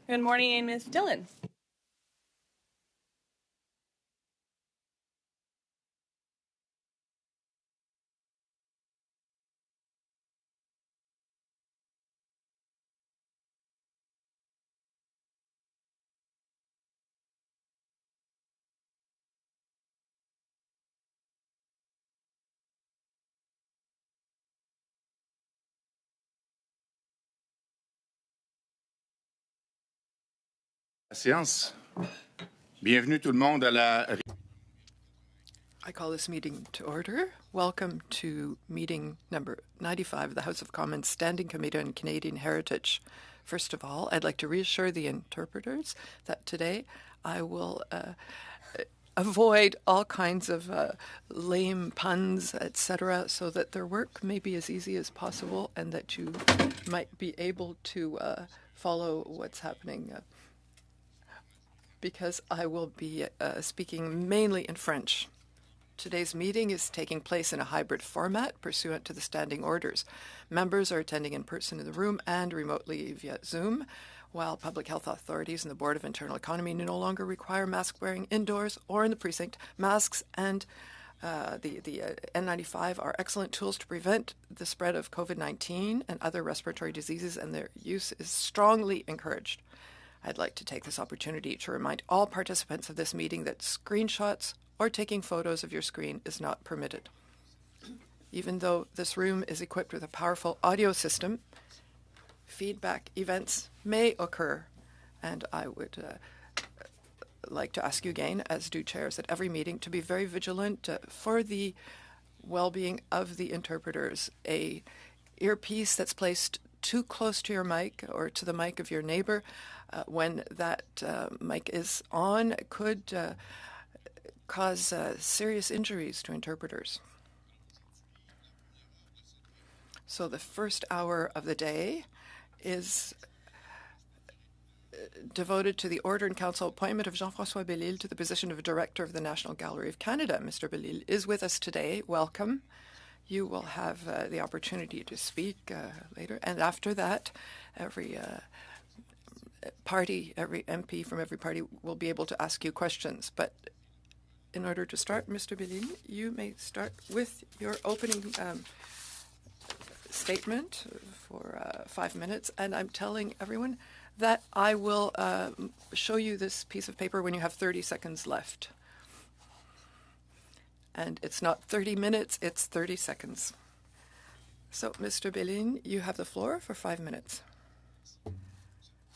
Good morning, Ms. Dillon. Séance. Bienvenue tout le monde à la... I call this meeting to order. Welcome to meeting number 95 of the House of Commons Standing Committee on Canadian Heritage. First of all, I'd like to reassure the interpreters that today I will avoid all kinds of lame puns, etc., so that their work may be as easy as possible and that you might be able to follow what's happening. Because I will be speaking mainly in French. Today's meeting is taking place in a hybrid format pursuant to the standing orders. Members are attending in person in the room and remotely via Zoom, while public health authorities and the Board of Internal Economy no longer require mask wearing indoors or in the precinct. Masks and the N95 are excellent tools to prevent the spread of COVID-19 and other respiratory diseases, and their use is strongly encouraged. I'd like to take this opportunity to remind all participants of this meeting that screenshots or taking photos of your screen is not permitted. Even though this room is equipped with a powerful audio system, feedback events may occur, and I would like to ask you again, as do chairs at every meeting, to be very vigilant for the well-being of the interpreters. A earpiece that's placed too close to your mic or to the mic of your neighbor when that mic is on could cause serious injuries to interpreters. So the first hour of the day is devoted to the Order and Council appointment of Jean-François Bellil to the position of Director of the National Gallery of Canada. Mr. Bellil is with us today. Welcome. You will have the opportunity to speak later. And after that, every MP from every party will be able to ask you questions. But in order to start, Mr. Bellil, you may start with your opening statement for 5 minutes. And I'm telling everyone that I will show you this piece of paper when you have 30 seconds left. And it's not 30 minutes, it's 30 seconds. So, Mr. Bellil, you have the floor for 5 minutes.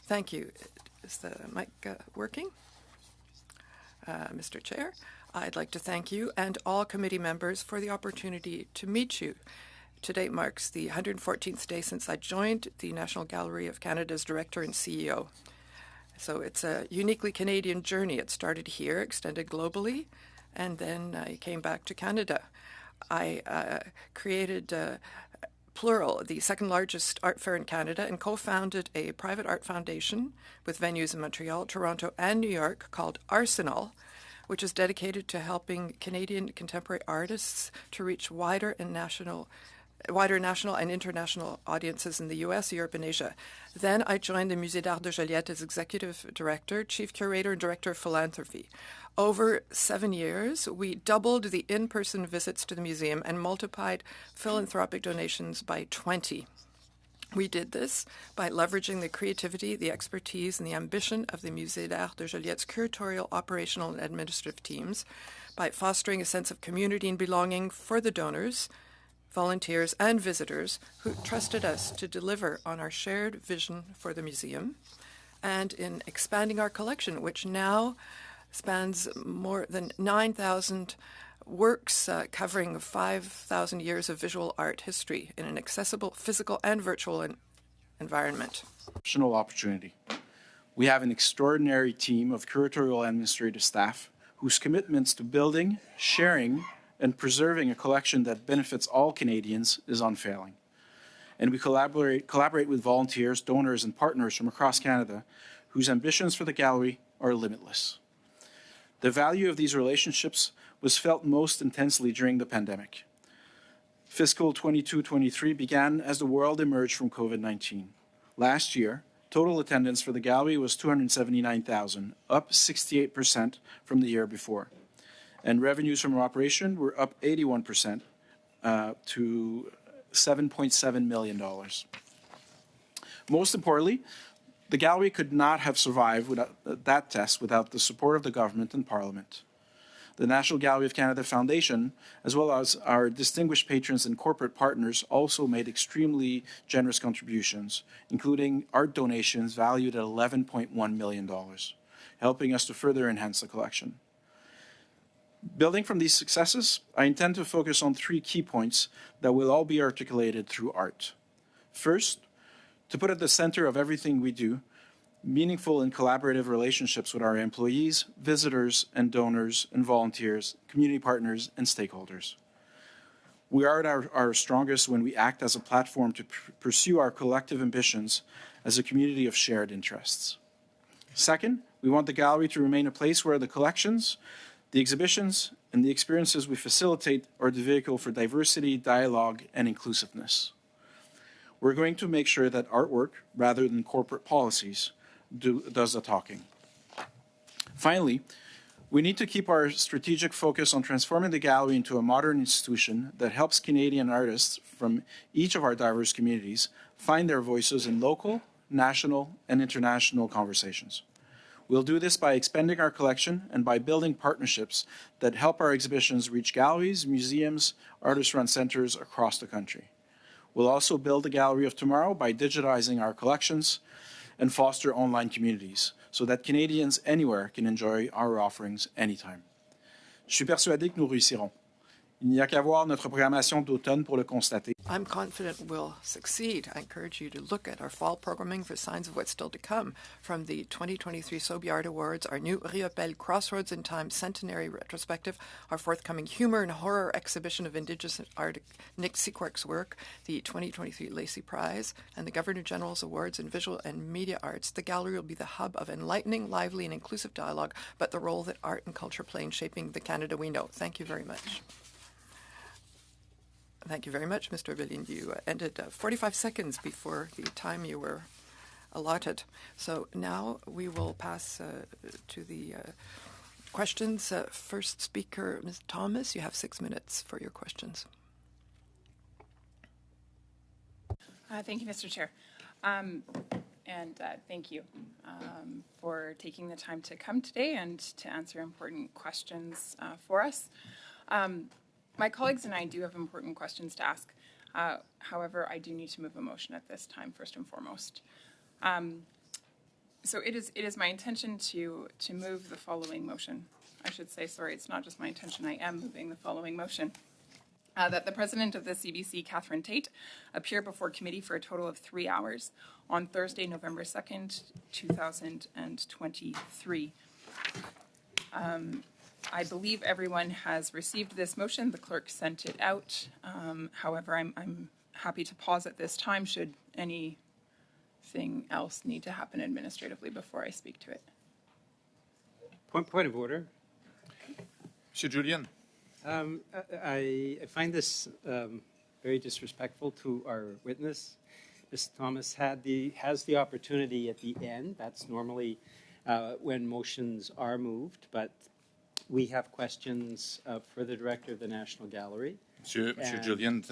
Thank you. Is the mic working? Mr. Chair, I'd like to thank you and all committee members for the opportunity to meet you. Today marks the 114th day since I joined the National Gallery of Canada as Director and CEO. So it's a uniquely Canadian journey. It started here, extended globally, and then I came back to Canada. I created Plural, the second largest art fair in Canada, and co-founded a private art foundation with venues in Montreal, Toronto, and New York called Arsenal, which is dedicated to helping Canadian contemporary artists to reach wider national and international audiences in the U.S., Europe, and Asia. Then I joined the Musée d'Art de Joliette as Executive Director, Chief Curator, and Director of Philanthropy. Over 7 years, we doubled the in-person visits to the museum and multiplied philanthropic donations by 20. We did this by leveraging the creativity, the expertise, and the ambition of the Musée d'Art de Joliette's curatorial, operational, and administrative teams, by fostering a sense of community and belonging for the donors, volunteers, and visitors who trusted us to deliver on our shared vision for the museum, and in expanding our collection, which now spans more than 9,000 works covering 5,000 years of visual art history in an accessible physical and virtual environment. Opportunity. We have an extraordinary team of curatorial administrative staff whose commitments to building, sharing, and preserving a collection that benefits all Canadians is unfailing. And we collaborate with volunteers, donors, and partners from across Canada whose ambitions for the gallery are limitless. The value of these relationships was felt most intensely during the pandemic. Fiscal 22-23 began as the world emerged from COVID-19. Last year, Total attendance for the gallery was 279,000, up 68% from the year before. And revenues from operation were up 81% to $7.7 million. Most importantly, the gallery could not have survived without that test without the support of the government and Parliament. The National Gallery of Canada Foundation, as well as our distinguished patrons and corporate partners, also made extremely generous contributions, including art donations valued at $11.1 million, helping us to further enhance the collection. Building from these successes, I intend to focus on 3 key points that will all be articulated through art. First, to put at the center of everything we do, meaningful and collaborative relationships with our employees, visitors, and donors and volunteers, community partners, and stakeholders. We are at our strongest when we act as a platform to pursue our collective ambitions as a community of shared interests. Second, we want the gallery to remain a place where the collections, the exhibitions, and the experiences we facilitate are the vehicle for diversity, dialogue, and inclusiveness. We're going to make sure that artwork, rather than corporate policies, does the talking. Finally, we need to keep our strategic focus on transforming the gallery into a modern institution that helps Canadian artists from each of our diverse communities find their voices in local, national, and international conversations. We'll do this by expanding our collection and by building partnerships that help our exhibitions reach galleries, museums, artist-run centers across the country. We'll also build the gallery of tomorrow by digitizing our collections and foster online communities so that Canadians anywhere can enjoy our offerings anytime. Je suis persuadé que nous réussirons. Il n'y a qu'à voir notre programmation d'automne pour le constater. I'm confident we'll succeed. I encourage you to look at our fall programming for signs of what's still to come. From the 2023 Sobey Art Awards, our new Riopelle Crossroads in Time Centenary Retrospective, our forthcoming Humor and Horror exhibition of Indigenous art, Nick Sequark's work, the 2023 Lacey Prize, and the Governor-General's Awards in Visual and Media Arts, the gallery will be the hub of enlightening, lively, and inclusive dialogue about the role that art and culture play in shaping the Canada we know. Thank you very much. Thank you very much, Mr. Villian. You ended 45 seconds before the time you were allotted. So now we will pass to the questions. First speaker, Ms. Thomas, you have 6 minutes for your questions. Thank you, Mr. Chair. Thank you for taking the time to come today and to answer important questions for us. My colleagues and I do have important questions to ask. However, I do need to move a motion at this time, first and foremost. So it is my intention to move the following motion. I should say, sorry, it's not just my intention, I am moving the following motion. That the president of the CBC, Catherine Tate, appear before committee for a total of 3 hours on Thursday, November 2nd, 2023. I believe everyone has received this motion. The clerk sent it out. However, I'm happy to pause at this time should anything else need to happen administratively before I speak to it. Point of order. Monsieur Julian. I find this very disrespectful to our witness. Ms. Thomas has the opportunity at the end. That's normally when motions are moved, but we have questions for the director of the National Gallery. Monsieur Julian,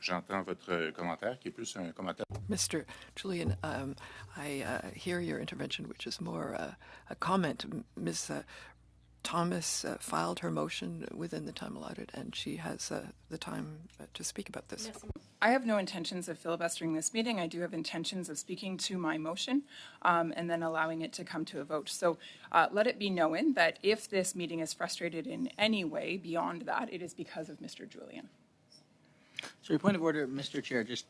j'entends votre commentaire qui est plus un commentaire. Mr. Julian, I hear your intervention, which is more a comment. Ms. Thomas filed her motion within the time allotted, and she has the time to speak about this. I have no intentions of filibustering this meeting. I do have intentions of speaking to my motion and then allowing it to come to a vote. So let it be known that if this meeting is frustrated in any way beyond that, it is because of Mr. Julian. So your point of order, Mr. Chair, just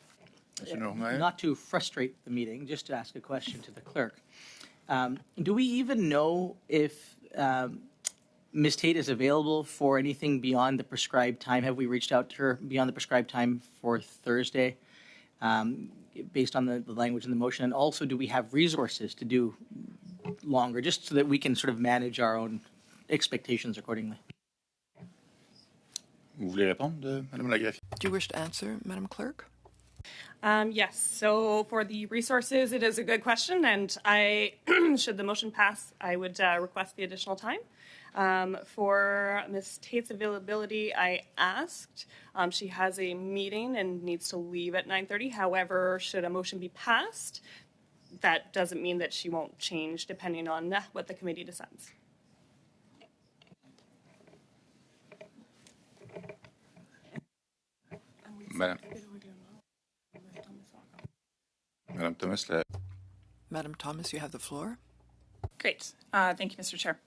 not to frustrate the meeting, just to ask a question to the clerk. Do we even know if Ms. Tate is available for anything beyond the prescribed time? Have we reached out to her beyond the prescribed time for Thursday, based on the language in the motion? And also, do we have resources to do longer, just so that we can sort of manage our own expectations accordingly? Vous voulez répondre, Madame la Greffière? Do you wish to answer, Madam Clerk? Yes, so for the resources, it is a good question, and should the motion pass, I would request the additional time. For Ms. Tate's availability, I asked. She has a meeting and needs to leave at 9:30. However, should a motion be passed, that doesn't mean that she won't change depending on what the committee decides. Madame Thomas, Madam Thomas, you have the floor. Great. Thank you, Mr. Chair.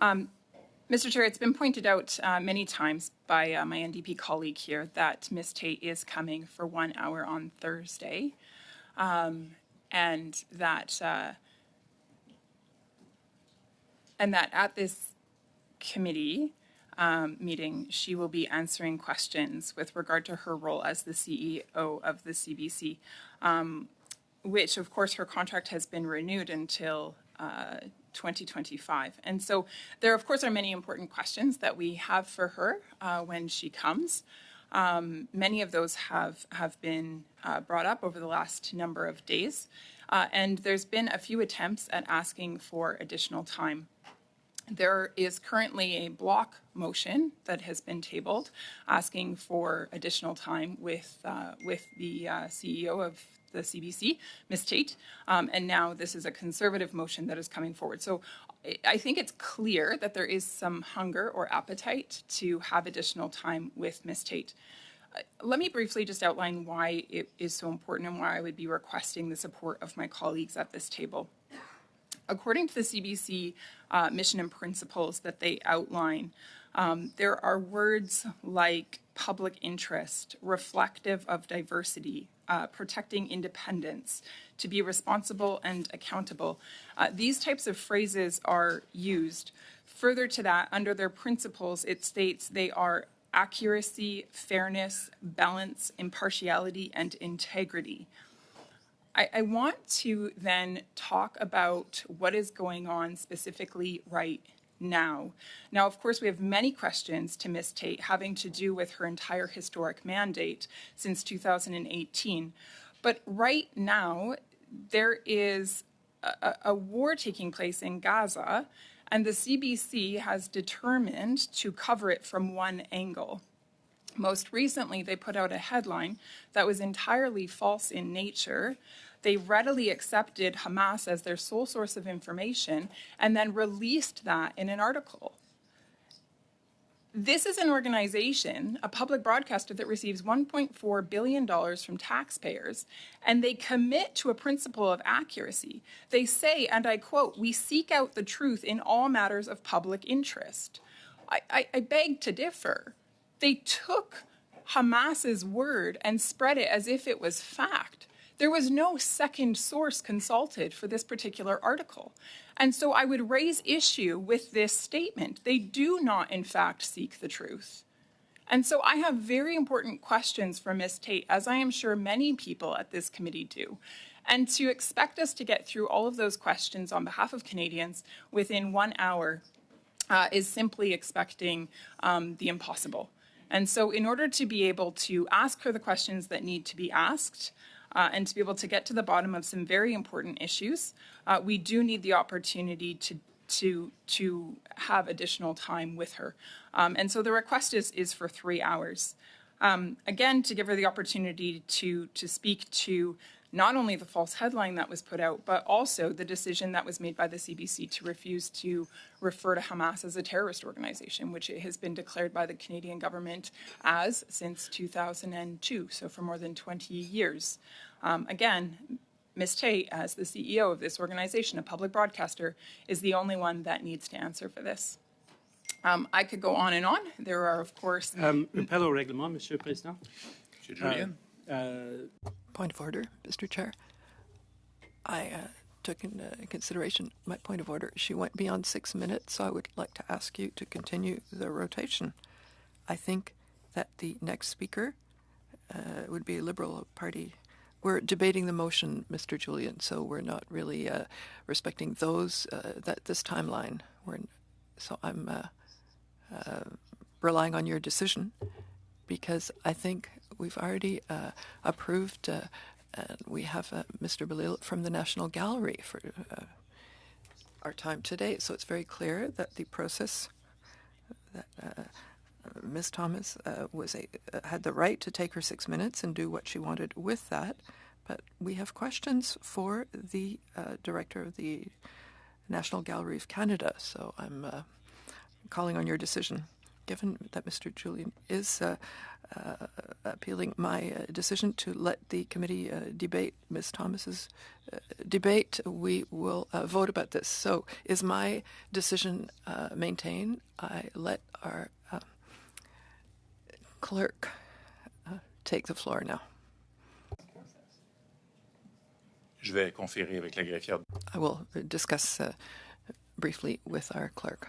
Mr. Chair, it's been pointed out many times by my NDP colleague here that Ms. Tate is coming for 1 hour on Thursday, and that at this committee meeting, she will be answering questions with regard to her role as the CEO of the CBC, which, of course, her contract has been renewed until 2025. And so there, of course, are many important questions that we have for her when she comes. Many of those have been brought up over the last number of days, and there's been a few attempts at asking for additional time. There is currently a block motion that has been tabled asking for additional time with the CEO of the CBC, Ms. Tate, and now this is a Conservative motion that is coming forward. So I think it's clear that there is some hunger or appetite to have additional time with Ms. Tate. Let me briefly just outline why it is so important and why I would be requesting the support of my colleagues at this table. According to the CBC mission and principles that they outline, there are words like public interest, reflective of diversity, protecting independence, to be responsible and accountable. These types of phrases are used. Further to that, under their principles, it states they are accuracy, fairness, balance, impartiality, and integrity. I want to then talk about what is going on specifically right now. Now, of course, we have many questions to Ms. Tate having to do with her entire historic mandate since 2018. But right now, there is a war taking place in Gaza, and the CBC has determined to cover it from one angle. Most recently, they put out a headline that was entirely false in nature. They readily accepted Hamas as their sole source of information and then released that in an article. This is an organization, a public broadcaster, that receives $1.4 billion from taxpayers, and they commit to a principle of accuracy. They say, and I quote, "We seek out the truth in all matters of public interest." I beg to differ. They took Hamas's word and spread it as if it was fact. There was no second source consulted for this particular article. And so I would raise issue with this statement. They do not, in fact, seek the truth. And so I have very important questions for Ms. Tate, as I am sure many people at this committee do. And to expect us to get through all of those questions on behalf of Canadians within 1 hour is simply expecting the impossible. And so in order to be able to ask her the questions that need to be asked, and to be able to get to the bottom of some very important issues, we do need the opportunity to have additional time with her. And so the request is for 3 hours. Again, to give her the opportunity to speak to not only the false headline that was put out, but also the decision that was made by the CBC to refuse to refer to Hamas as a terrorist organization, which it has been declared by the Canadian government as since 2002, so for more than 20 years. Again, Ms. Tate, as the CEO of this organization, a public broadcaster, is the only one that needs to answer for this. I could go on and on. There are, of course... Appel au règlement, Monsieur le Président. Monsieur Julien. Point of order, Mr. Chair. I took into consideration my point of order. She went beyond 6 minutes, so I would like to ask you to continue the rotation. I think that the next speaker would be a Liberal Party. We're debating the motion, Mr. Julian, so we're not really respecting those, this timeline. So I'm relying on your decision. because I think we've already approved, and we have Mr. Belil from the National Gallery for our time today. So it's very clear that the process that Ms. Thomas had the right to take her 6 minutes and do what she wanted with that. But we have questions for the director of the National Gallery of Canada. So I'm calling on your decision. Given that Mr. Julian is appealing my decision to let the committee debate Ms. Thomas's debate, we will vote about this. So is my decision maintained? I let our clerk take the floor now. Je vais conférer avec la greffière. I will discuss briefly with our clerk.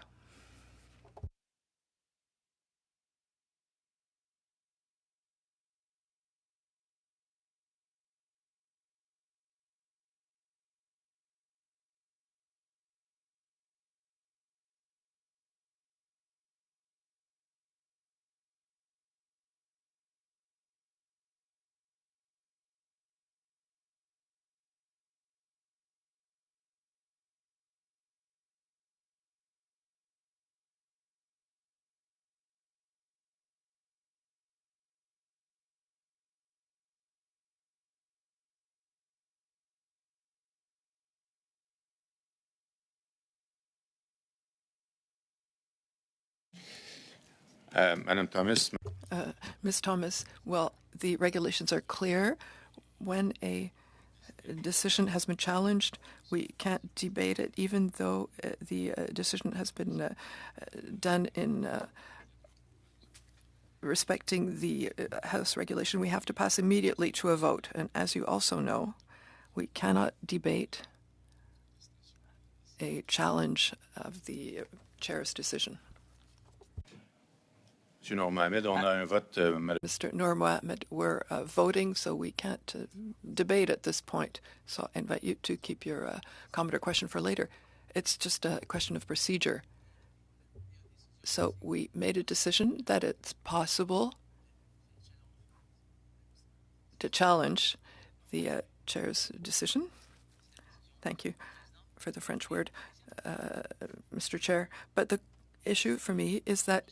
Madame Thomas. Ms. Thomas, well, the regulations are clear. When a decision has been challenged, we can't debate it, even though the decision has been done in respecting the House regulation. We have to pass immediately to a vote. And as you also know, we cannot debate a challenge of the chair's decision. Monsieur Nour-Mohamed, on a un vote. Mr. Nour-Mohamed, we're voting, so we can't debate at this point. So I invite you to keep your comment or question for later. It's just a question of procedure. So we made a decision that it's possible to challenge the chair's decision. Thank you for the French word, Mr. Chair. But the issue for me is that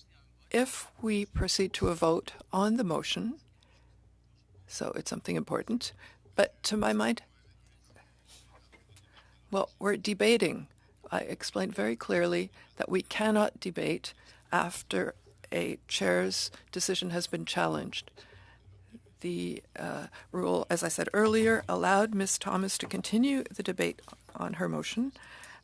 if we proceed to a vote on the motion, so it's something important, but to my mind, well, we're debating. I explained very clearly that we cannot debate after a chair's decision has been challenged. The rule, as I said earlier, allowed Ms. Thomas to continue the debate on her motion.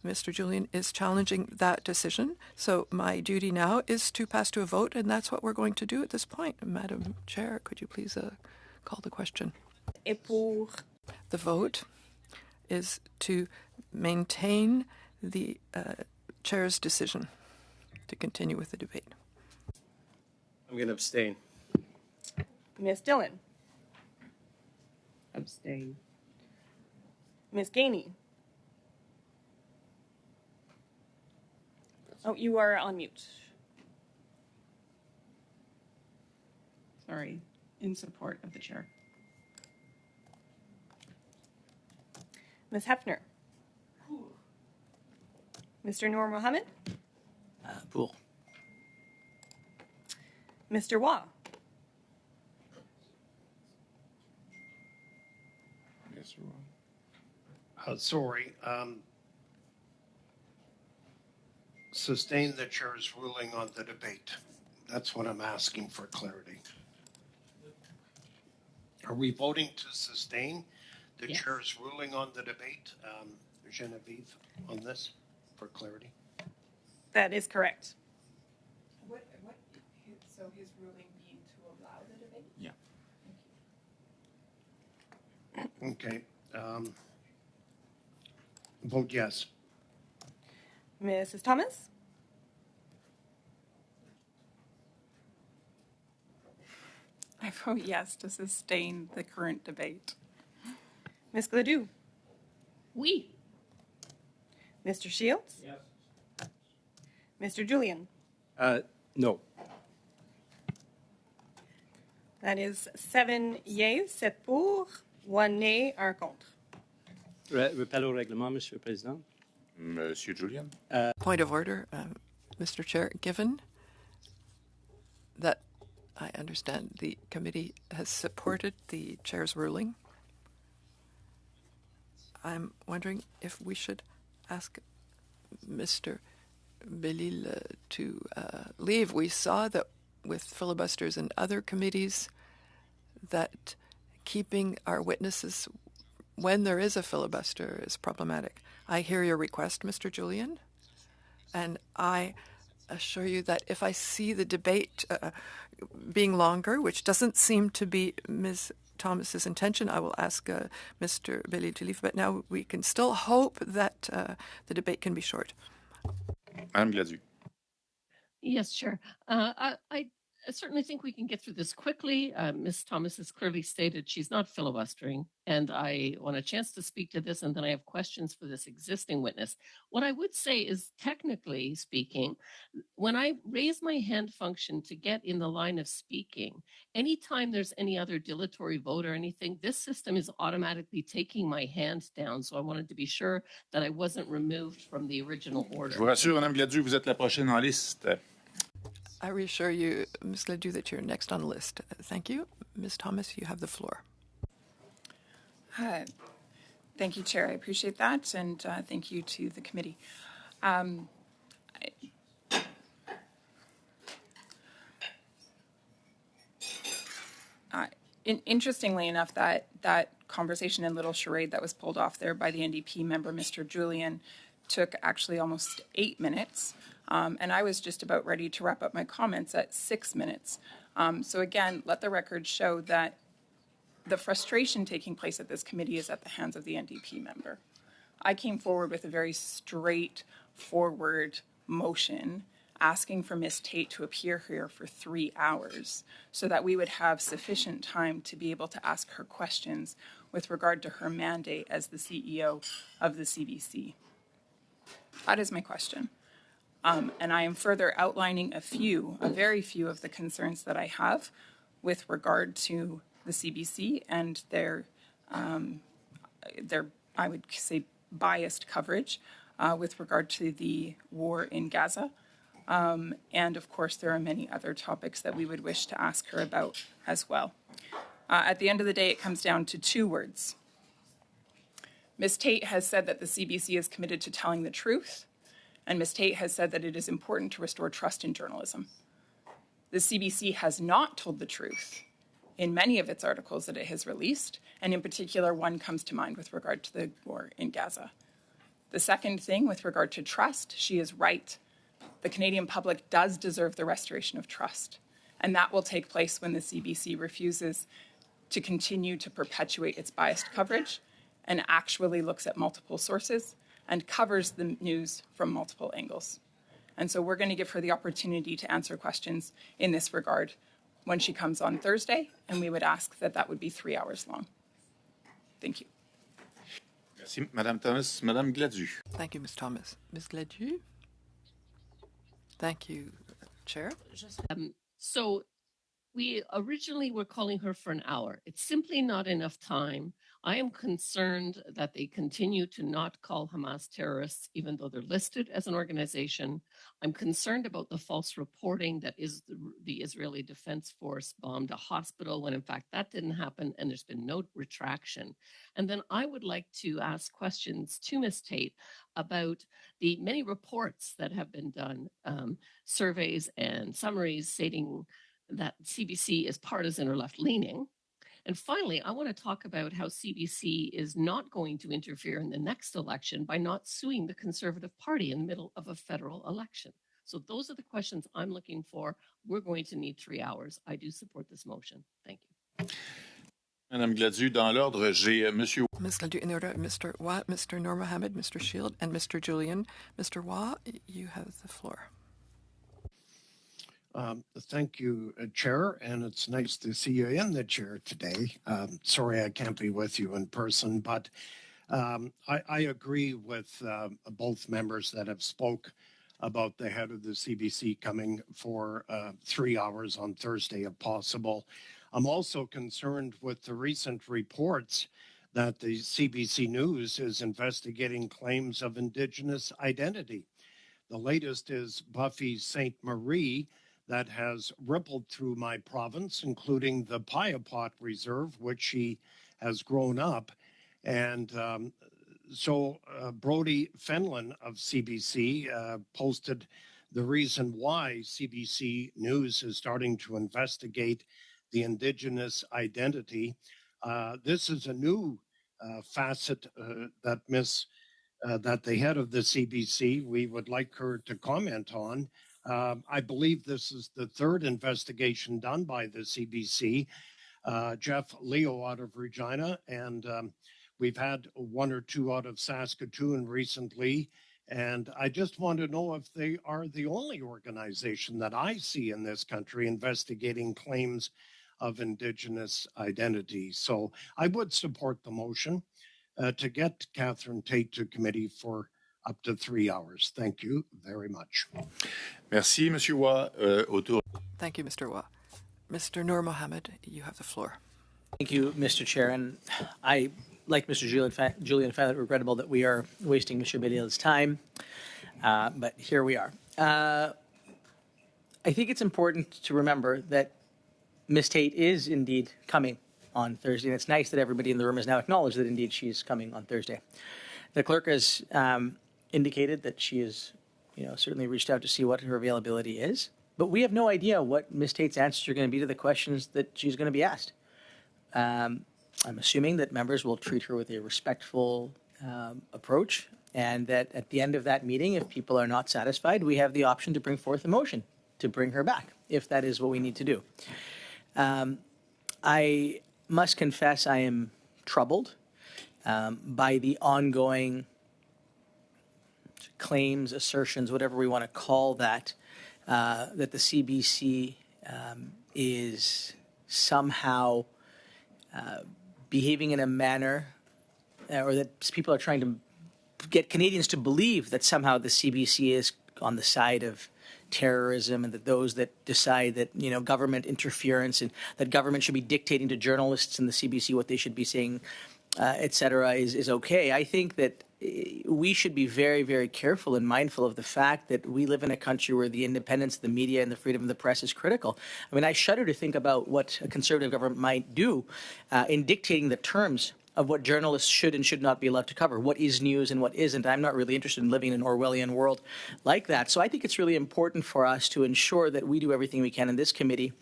Mr. Julian is challenging that decision. So my duty now is to pass to a vote, and that's what we're going to do at this point. Madam Chair, could you please call the question? Et pour? The vote is to maintain the chair's decision to continue with the debate. I'm going to abstain. Ms. Dillon? Abstain. Ms. Gainey? Oh, you are on mute. Sorry, in support of the chair. Ms. Hefner? Mr. Nour-Mohamed? Pour. Mr. Waugh? Yes, Sorry. Sustain the chair's ruling on the debate. That's what I'm asking for clarity. Are we voting to sustain the Yes. chair's ruling on the debate, Genevieve, on this, for clarity? That is correct. So his ruling being to allow the debate? Yeah. Okay. Vote yes. Mrs. Thomas? I vote yes to sustain the current debate. Ms. Gladue? Oui. Mr. Shields? Yes. Mr. Julian? No. That is 7 yeas, 7 pour, 1 nay, 1 contre. Rappel au règlement, Monsieur le Président. Monsieur Julian? Point of order, Mr. Chair. Given that I understand the committee has supported the chair's ruling, I'm wondering if we should ask Mr. Bellil to leave. We saw that with filibusters in other committees that keeping our witnesses when there is a filibuster is problematic. I hear your request, Mr. Julian, and I assure you that if I see the debate being longer, which doesn't seem to be Ms. Thomas's intention, I will ask Mr. Bellil to leave. But now we can still hope that the debate can be short. Madame Gladu. Yes, Chair. I certainly think we can get through this quickly. Ms. Thomas has clearly stated she's not filibustering, and I want a chance to speak to this, and then I have questions for this existing witness. What I would say is, technically speaking, when I raise my hand function to get in the line of speaking, anytime there's any other dilatory vote or anything, this system is automatically taking my hand down. So I wanted to be sure that I wasn't removed from the original order. Je vous rassure, Madame Gladu, vous êtes la prochaine en liste. I reassure you, Ms. Gladu, that you're next on the list. Thank you. Ms. Thomas, you have the floor. Thank you, Chair. I appreciate that, and thank you to the committee. Interestingly enough, that conversation and little charade that was pulled off there by the NDP member, Mr. Julian, took actually almost 8 minutes. And I was just about ready to wrap up my comments at 6 minutes. So again, let the record show that the frustration taking place at this committee is at the hands of the NDP member. I came forward with a very straightforward motion asking for Ms. Tate to appear here for 3 hours so that we would have sufficient time to be able to ask her questions with regard to her mandate as the CEO of the CBC. That is my question. And I am further outlining a very few of the concerns that I have with regard to the CBC and their I would say, biased coverage with regard to the war in Gaza. And of course, there are many other topics that we would wish to ask her about as well. At the end of the day, it comes down to 2 words. Ms. Tate has said that the CBC is committed to telling the truth, and Ms. Tate has said that it is important to restore trust in journalism. The CBC has not told the truth in many of its articles that it has released, and in particular, one comes to mind with regard to the war in Gaza. The second thing, with regard to trust, she is right. The Canadian public does deserve the restoration of trust, and that will take place when the CBC refuses to continue to perpetuate its biased coverage and actually looks at multiple sources and covers the news from multiple angles. And so we're going to give her the opportunity to answer questions in this regard when she comes on Thursday, and we would ask that that would be 3 hours long. Thank you. Merci, Madame Thomas. Madame Gladu. Thank you, Ms. Thomas. Ms. Gladu? Thank you, Chair. So we originally were calling her for an hour. It's simply not enough time. I am concerned that they continue to not call Hamas terrorists, even though they're listed as an organization. I'm concerned about the false reporting that the Israeli Defense Force bombed a hospital when in fact that didn't happen and there's been no retraction. And then I would like to ask questions to Ms. Tate about the many reports that have been done, surveys and summaries stating that CBC is partisan or left-leaning. And finally, I want to talk about how CBC is not going to interfere in the next election by not suing the Conservative Party in the middle of a federal election. So those are the questions I'm looking for. We're going to need 3 hours. I do support this motion. Thank you. Madame Gladu, dans l'ordre, j'ai Monsieur. Ms. Gladu, in order, Mr. Watt, Mr. Noor Mohammed, Mr. Shield, and Mr. Julian. Mr. Watt, you have the floor. Thank you, Chair, and it's nice to see you in the chair today. Sorry I can't be with you in person, but I agree with both members that have spoke about the head of the CBC coming for 3 hours on Thursday, if possible. I'm also concerned with the recent reports that the CBC News is investigating claims of Indigenous identity. The latest is Buffy St. Marie that has rippled through my province, including the Piapot Reserve, which she has grown up. And so Brody Fenlon of CBC posted the reason why CBC News is starting to investigate the Indigenous identity. This is a new facet that the head of the CBC, we would like her to comment on. I believe this is the third investigation done by the CBC. Jeff Leo out of Regina, and we've had one or two out of Saskatoon recently. And I just want to know if they are the only organization that I see in this country investigating claims of Indigenous identity. So I would support the motion to get Catherine Tate to committee for up to 3 hours. Thank you very much. Merci, Monsieur Waugh. Thank you, Mr. Waugh. Mr. Nur Mohammed, you have the floor. Thank you, Mr. Chair. And I, like Mr. Julian, find it regrettable that we are wasting Mr. Bedell's time, but here we are. I think it's important to remember that Ms. Tate is indeed coming on Thursday, and it's nice that everybody in the room has now acknowledged that indeed she is coming on Thursday. The clerk has indicated that she has, certainly reached out to see what her availability is, but we have no idea what Ms. Tate's answers are going to be to the questions that she's going to be asked. I'm assuming that members will treat her with a respectful approach, and that at the end of that meeting, if people are not satisfied, we have the option to bring forth a motion to bring her back, if that is what we need to do. I must confess I am troubled by the ongoing claims, assertions, whatever we want to call that, that the CBC is somehow behaving in a manner, or that people are trying to get Canadians to believe that somehow the CBC is on the side of terrorism, and that those that decide that government interference and that government should be dictating to journalists in the CBC what they should be saying, etc., is okay. I think that we should be very, very careful and mindful of the fact that we live in a country where the independence of the media and the freedom of the press is critical. I mean, I shudder to think about what a conservative government might do in dictating the terms of what journalists should and should not be allowed to cover, what is news and what isn't. I'm not really interested in living in an Orwellian world like that. So I think it's really important for us to ensure that we do everything we can in this committee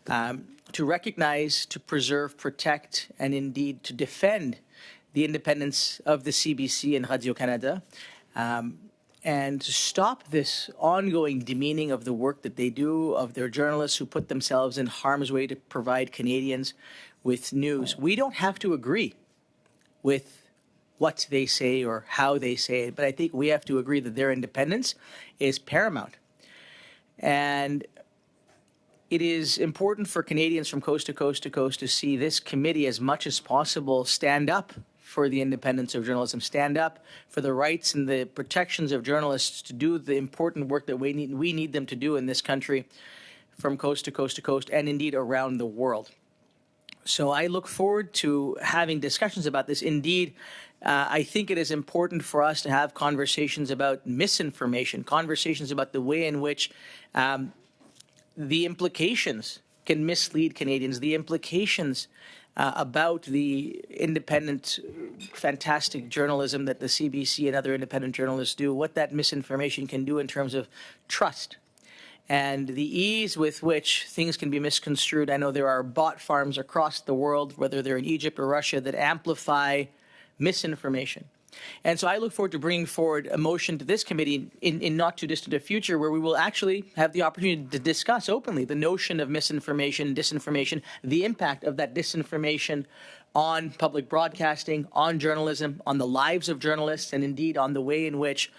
to recognize, to preserve, protect, and indeed to defend the independence of the CBC and Radio-Canada, and to stop this ongoing demeaning of the work that they do, of their journalists who put themselves in harm's way to provide Canadians with news. We don't have to agree with what they say or how they say it, but I think we have to agree that their independence is paramount. And it is important for Canadians from coast to coast to coast to see this committee as much as possible stand up for the independence of journalism, stand up for the rights and the protections of journalists to do the important work that we need them to do in this country from coast to coast to coast, and indeed around the world. So I look forward to having discussions about this. Indeed, I think it is important for us to have conversations about misinformation, conversations about the way in which the implications can mislead Canadians, the implications about the independent, fantastic journalism that the CBC and other independent journalists do, what that misinformation can do in terms of trust, and the ease with which things can be misconstrued. I know there are bot farms across the world, whether they're in Egypt or Russia, that amplify misinformation. And so I look forward to bringing forward a motion to this committee in not too distant a future, where we will actually have the opportunity to discuss openly the notion of misinformation, disinformation, the impact of that disinformation on public broadcasting, on journalism, on the lives of journalists, and indeed on the way in which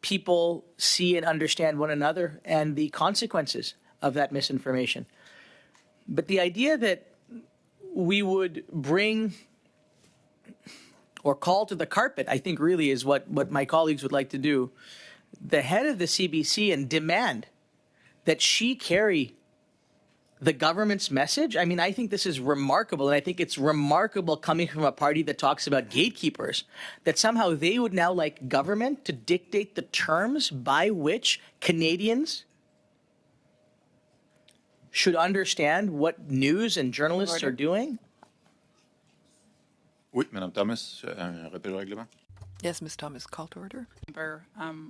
people see and understand one another and the consequences of that misinformation. But the idea that we would bring or call to the carpet, I think really is what my colleagues would like to do, the head of the CBC, and demand that she carry the government's message? I mean, I think this is remarkable, and I think it's remarkable coming from a party that talks about gatekeepers, that somehow they would now like government to dictate the terms by which Canadians should understand what news and journalists are doing. Oui, Madame Thomas, un rappel au règlement. Yes, Ms. Thomas, call to order.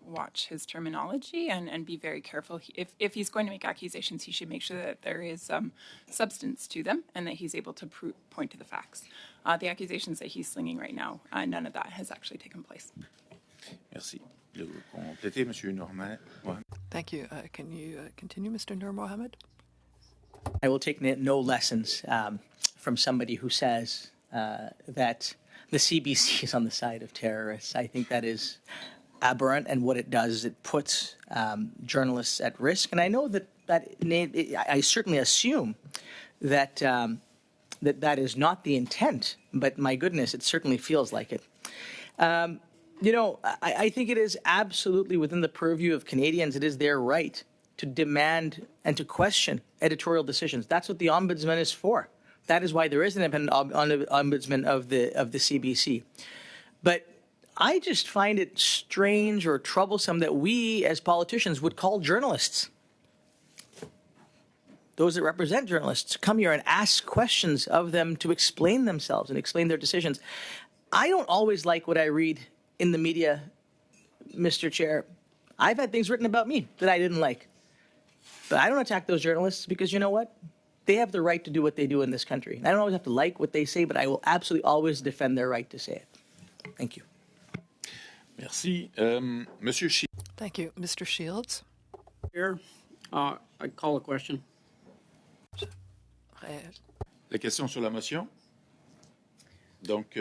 Watch his terminology and be very careful. If he's going to make accusations, he should make sure that there is substance to them and that he's able to point to the facts. The accusations that he's slinging right now, none of that has actually taken place. Merci. Vous complétez, Monsieur Normand. Thank you. Can you continue, Mr. Nur Mohammed? I will take no lessons from somebody who says that the CBC is on the side of terrorists. I think that is aberrant, and what it does is it puts journalists at risk. And I know that I certainly assume that that is not the intent, but my goodness, it certainly feels like it. I think it is absolutely within the purview of Canadians. It is their right to demand and to question editorial decisions. That's what the Ombudsman is for. That is why there is an independent ombudsman of the CBC. But I just find it strange or troublesome that we as politicians would call journalists, those that represent journalists, come here and ask questions of them to explain themselves and explain their decisions. I don't always like what I read in the media, Mr. Chair. I've had things written about me that I didn't like. But I don't attack those journalists because you know what? They have the right to do what they do in this country. I don't always have to like what they say, but I will absolutely always defend their right to say it. Thank you. Merci. Monsieur Shields. Thank you. Mr. Shields? Here, I call a question. La question sur la motion. Donc,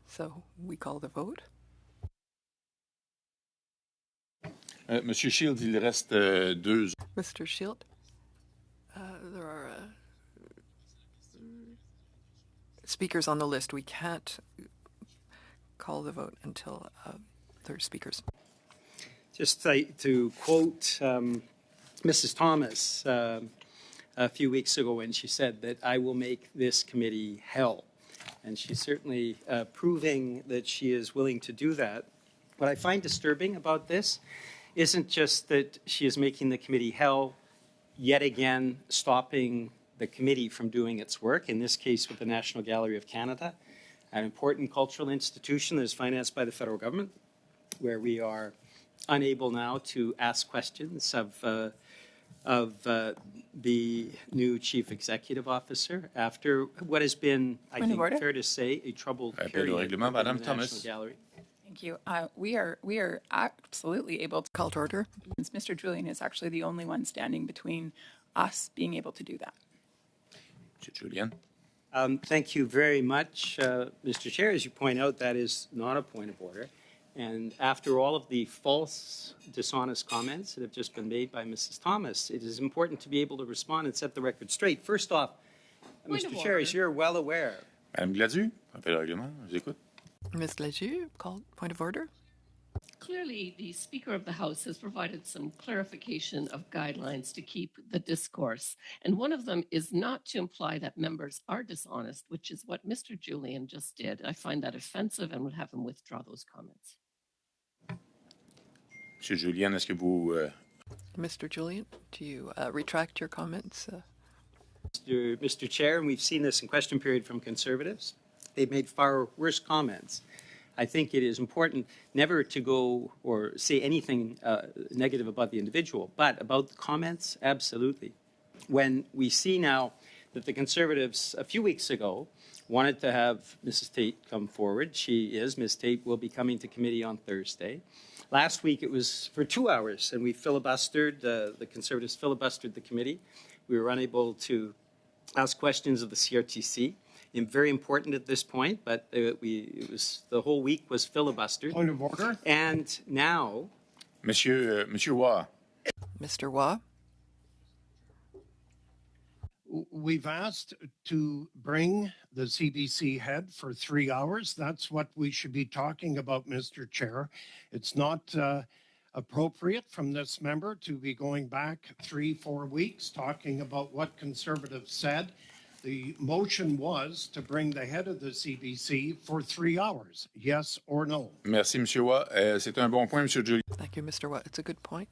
so we call the vote. Monsieur Shields, il reste 2. Mr. Shield, there are speakers on the list. We can't call the vote until there are speakers. Just to quote Mrs. Thomas a few weeks ago when she said that I will make this committee hell. And she's certainly proving that she is willing to do that. What I find disturbing about this isn't just that she is making the committee hell, yet again stopping the committee from doing its work, in this case with the National Gallery of Canada, an important cultural institution that is financed by the federal government, where we are unable now to ask questions of the new chief executive officer after what has been, I think, fair to say, a troubled period in the National Gallery. Thank you. We are absolutely able to call to order. Mr. Julian is actually the only one standing between us being able to do that. Mr. Julian. Thank you very much, Mr. Chair. As you point out, that is not a point of order. And after all of the false, dishonest comments that have just been made by Mrs. Thomas, it is important to be able to respond and set the record straight. First off, Mr. Chair, as you're well aware. Madame Gladu, rappel au règlement, je vous écoute. Ms. Gladu, call point of order. Clearly, the Speaker of the House has provided some clarification of guidelines to keep the discourse. And one of them is not to imply that members are dishonest, which is what Mr. Julian just did. I find that offensive and would have him withdraw those comments. Monsieur Julien, est-ce que vous... Mr. Julian, do you retract your comments? Mr. Chair, and we've seen this in question period from Conservatives. They've made far worse comments. I think it is important never to go or say anything negative about the individual, but about the comments, absolutely. When we see now that the Conservatives a few weeks ago wanted to have Mrs. Tate come forward. Ms. Tate will be coming to committee on Thursday. Last week it was for 2 hours and we filibustered, the Conservatives filibustered the committee. We were unable to ask questions of the CRTC. Very important at this point, but the whole week was filibustered. Point of order. And now, Monsieur Waugh. Mr. Waugh. We've asked to bring the CBC head for 3 hours. That's what we should be talking about, Mr. Chair. It's not appropriate from this member to be going back 3-4 weeks talking about what Conservatives said. The motion was to bring the head of the CBC for 3 hours. Yes or no? Merci, M. Watt. C'est un bon point, M. Julien. Thank you, Mr. Watt. It's a good point.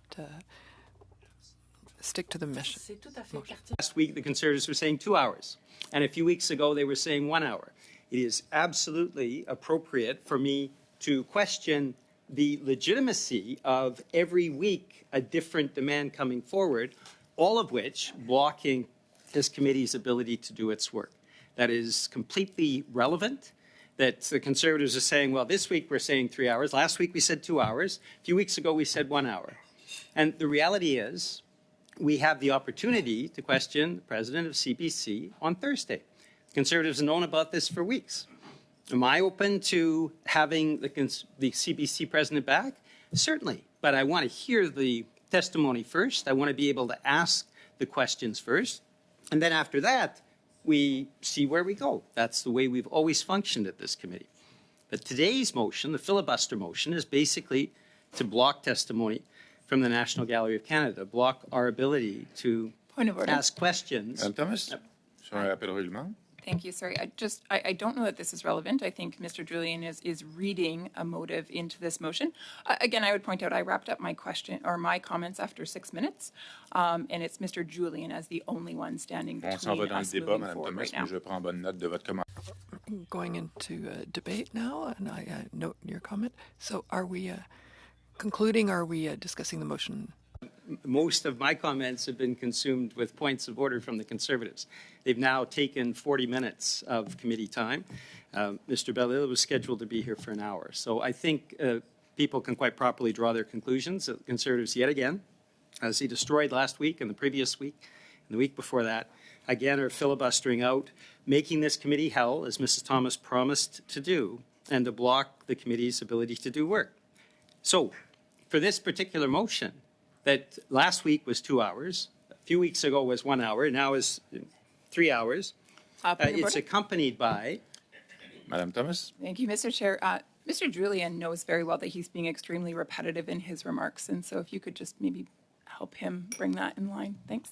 Stick to the mission. Last week, the Conservatives were saying 2 hours, and a few weeks ago, they were saying 1 hour. It is absolutely appropriate for me to question the legitimacy of every week a different demand coming forward, all of which blocking this committee's ability to do its work. That is completely relevant, that the Conservatives are saying, well, this week we're saying 3 hours. Last week we said 2 hours. A few weeks ago we said 1 hour. And the reality is we have the opportunity to question the president of CBC on Thursday. Conservatives have known about this for weeks. Am I open to having the CBC president back? Certainly, but I want to hear the testimony first. I want to be able to ask the questions first. And then after that, we see where we go. That's the way we've always functioned at this committee. But today's motion, the filibuster motion, is basically to block testimony from the National Gallery of Canada, block our ability to ask questions. Madame Thomas, sur un rappel au règlement. Thank you. Sorry, I don't know that this is relevant. I think Mr. Julian is reading a motive into this motion. Again, I would point out I wrapped up my question or my comments after 6 minutes, and it's Mr. Julian as the only one standing between us moving forward right now. Je prends bonne note de votre commentaire. Going into debate now, and I note your comment. So are we concluding, or are we discussing the motion? Most of my comments have been consumed with points of order from the Conservatives. They've now taken 40 minutes of committee time. Mr. Bellil was scheduled to be here for an hour. So I think people can quite properly draw their conclusions. The Conservatives, yet again, as he destroyed last week and the previous week and the week before that, again are filibustering out, making this committee hell, as Mrs. Thomas promised to do, and to block the committee's ability to do work. So for this particular motion, that last week was 2 hours, a few weeks ago was 1 hour, now is 3 hours. It's accompanied by... Madame Thomas. Thank you, Mr. Chair. Mr. Julian knows very well that he's being extremely repetitive in his remarks, and so if you could just maybe help him bring that in line. Thanks.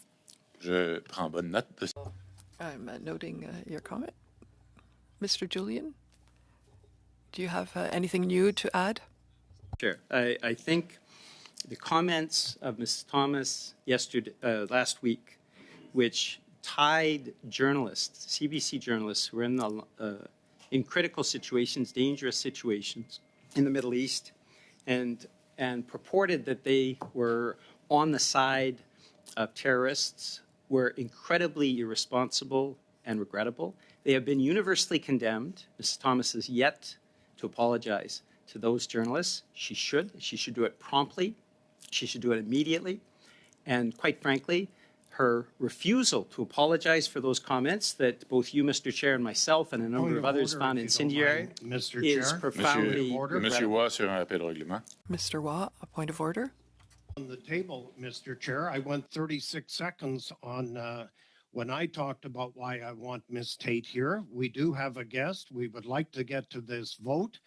Je prends bonne note de... I'm noting your comment. Mr. Julian, do you have anything new to add? Sure. I think the comments of Mrs. Thomas last week, which tied journalists, CBC journalists who were in critical situations, dangerous situations in the Middle East, and purported that they were on the side of terrorists, were incredibly irresponsible and regrettable. They have been universally condemned. Mrs. Thomas has yet to apologize to those journalists. She should. She should do it promptly. She should do it immediately. And quite frankly, her refusal to apologize for those comments that both you, Mr. Chair, and myself and a number of others found incendiary is profoundly regrettable. Monsieur Watt, sur un rappel au règlement. Mr. Watt, a point of order. On the table, Mr. Chair, I went 36 seconds on when I talked about why I want Ms. Tate here. We do have a guest. We would like to get to this vote.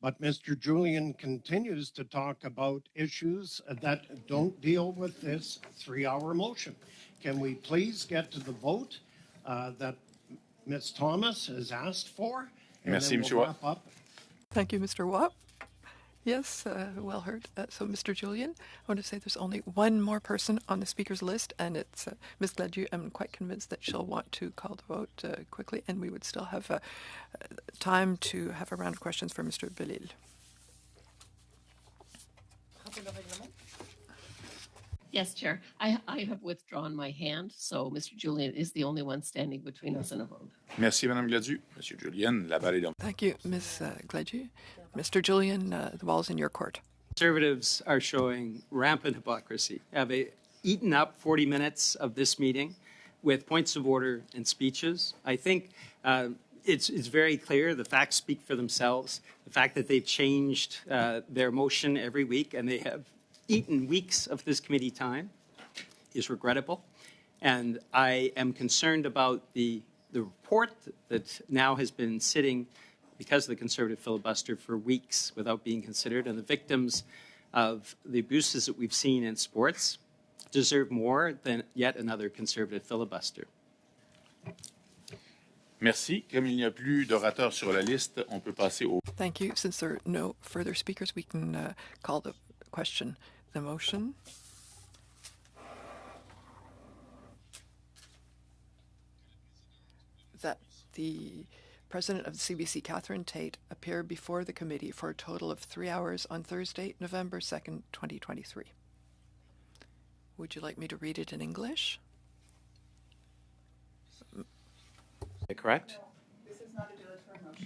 But Mr. Julian continues to talk about issues that don't deal with this 3-hour motion. Can we please get to the vote that Ms. Thomas has asked for? And Merci, then we'll wrap up. Thank you, Mr. Watt. Yes, well heard. So, Mr. Julian, I want to say there's only one more person on the speaker's list, and it's Ms. Gladu. I'm quite convinced that she'll want to call the vote quickly, and we would still have time to have a round of questions for Mr. Bellil. Yes, Chair. I have withdrawn my hand, so Mr. Julian is the only one standing between us and a vote. Merci, Madame Gladu. Monsieur Julien, la balle est dans... Thank you, Ms. Gladu. Mr. Julian, the ball's in your court. Conservatives are showing rampant hypocrisy. Have eaten up 40 minutes of this meeting with points of order and speeches. I think it's very clear. The facts speak for themselves. The fact that they've changed their motion every week and they have eaten weeks of this committee time is regrettable. And I am concerned about the report that now has been sitting because of the Conservative filibuster for weeks without being considered, and the victims of the abuses that we've seen in sports deserve more than yet another conservative filibuster. Merci. Comme il n'y a plus d'orateurs sur la liste, on peut passer au... Thank you. Since there are no further speakers, we can call the question. The motion. That the President of the CBC, Catherine Tate, appear before the committee for a total of 3 hours on Thursday, November 2nd, 2023. Would you like me to read it in English? Is that correct?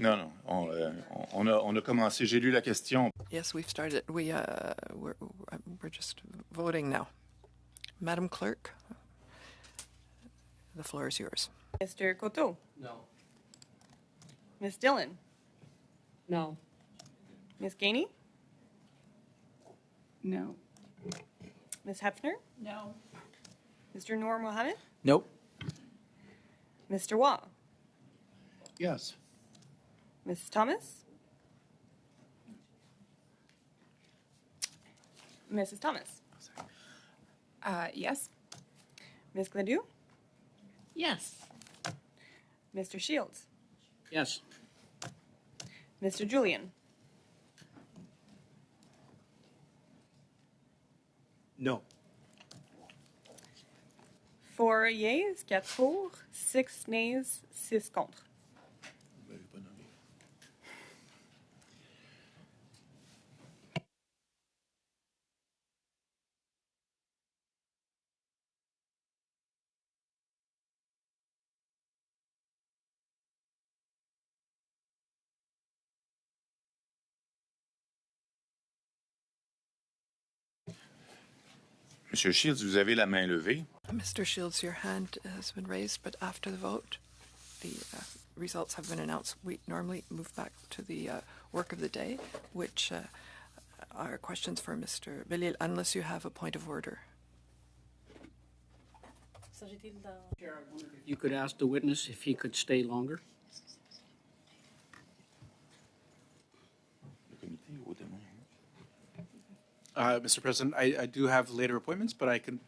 Non, on a commencé. J'ai lu la question. Yes, we've started. We're just voting now. Madam Clerk, the floor is yours. Mr. Coteau? No. Ms. Dillon? No. Ms. Gainey? No. Ms. Hefner? No. Mr. Noor Mohammed? Nope. Mr. Waugh? Yes. Mrs. Thomas? Mrs. Thomas? Yes. Ms. Gladue? Yes. Mr. Shields? Yes. Mr. Julian? No. 4 yeas, 4 pour, 6 nays, 6 contre. Monsieur Shields, vous avez la main levée. Mr. Shields, your hand has been raised, but after the vote, the results have been announced. We normally move back to the work of the day, which are questions for Mr. Belil, unless you have a point of order. You could ask the witness if he could stay longer. Mr. President, I do have later appointments, but I can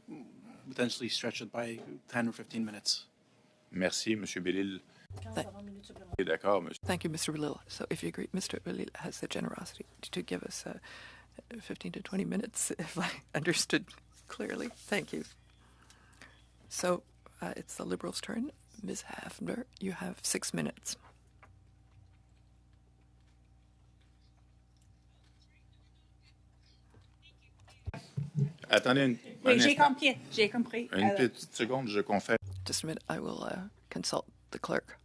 potentially stretch it by 10 or 15 minutes. Merci, Monsieur Bellil. D'accord, Monsieur. Thank you, Mr. Belil. So if you agree, Mr. Belil has the generosity to give us 15 to 20 minutes, if I understood clearly. Thank you. So it's the Liberals' turn. Ms. Hafner, you have 6 minutes. Attendez Oui, j'ai instant. compris. J'ai compris. Une petite seconde, je confère. Just a minute, I will consult the clerk.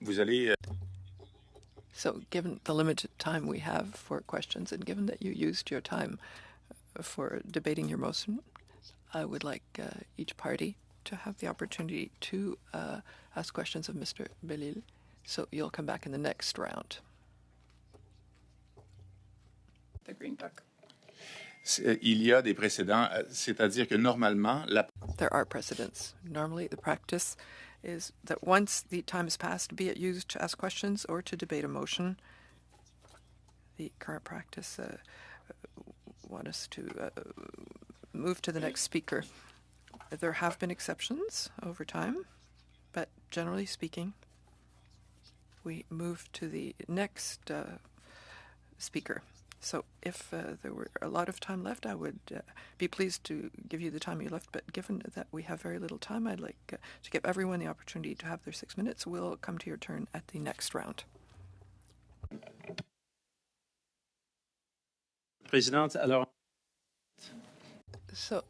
Vous allez... So given the limited time we have for questions and given that you used your time for debating your motion, I would like each party to have the opportunity to ask questions of Mr. Belil. So you'll come back in the next round. The Green Book. Il y a des précédents, c'est-à-dire que normalement, There are precedents. Normally the practice is that once the time has passed, be it used to ask questions or to debate a motion, the current practice want us to move to the next speaker. There have been exceptions over time, but generally speaking, we move to the next speaker. So if there were a lot of time left, I would be pleased to give you the time you left. But given that we have very little time, I'd like to give everyone the opportunity to have their 6 minutes. We'll come to your turn at the next round. Présidente, alors... So,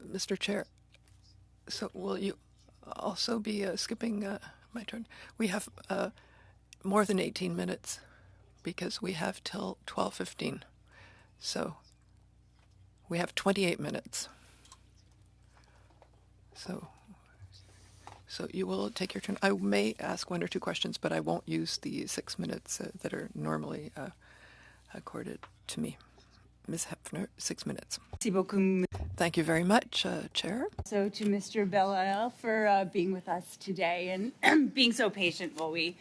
Mr. Chair, so will you also be skipping my turn? We have more than 18 minutes because we have till 12:15. So we have 28 minutes. So So you will take your turn. I may ask 1 or 2 questions, but I won't use the 6 minutes that are normally accorded to me. Ms. Hefner, 6 minutes. Merci beaucoup. Thank you very much, Chair. So to Mr. Belael for being with us today and being so patient while we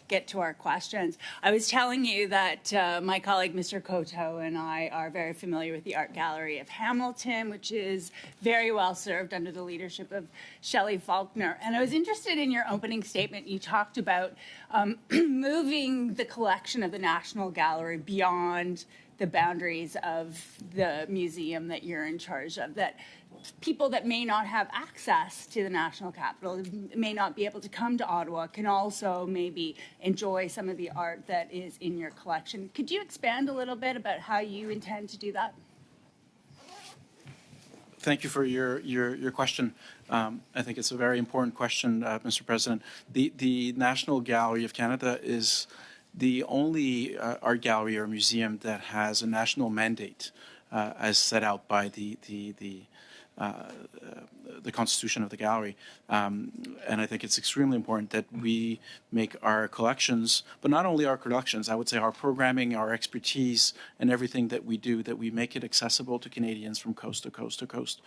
get to our questions. I was telling you that my colleague, Mr. Koto, and I are very familiar with the Art Gallery of Hamilton, which is very well served under the leadership of Shelley Faulkner. And I was interested in your opening statement. You talked about moving the collection of the National Gallery beyond the boundaries of the museum that you're in charge of, that people that may not have access to the National Capital, may not be able to come to Ottawa, can also maybe enjoy some of the art that is in your collection. Could you expand a little bit about how you intend to do that? Thank you for your question. I think it's a very important question, Mr. President. The National Gallery of Canada is the only art gallery or museum that has a national mandate as set out by the constitution of the gallery. And I think it's extremely important that we make our collections, but not only our collections, I would say our programming, our expertise, and everything that we do, that we make it accessible to Canadians from coast to coast to coast.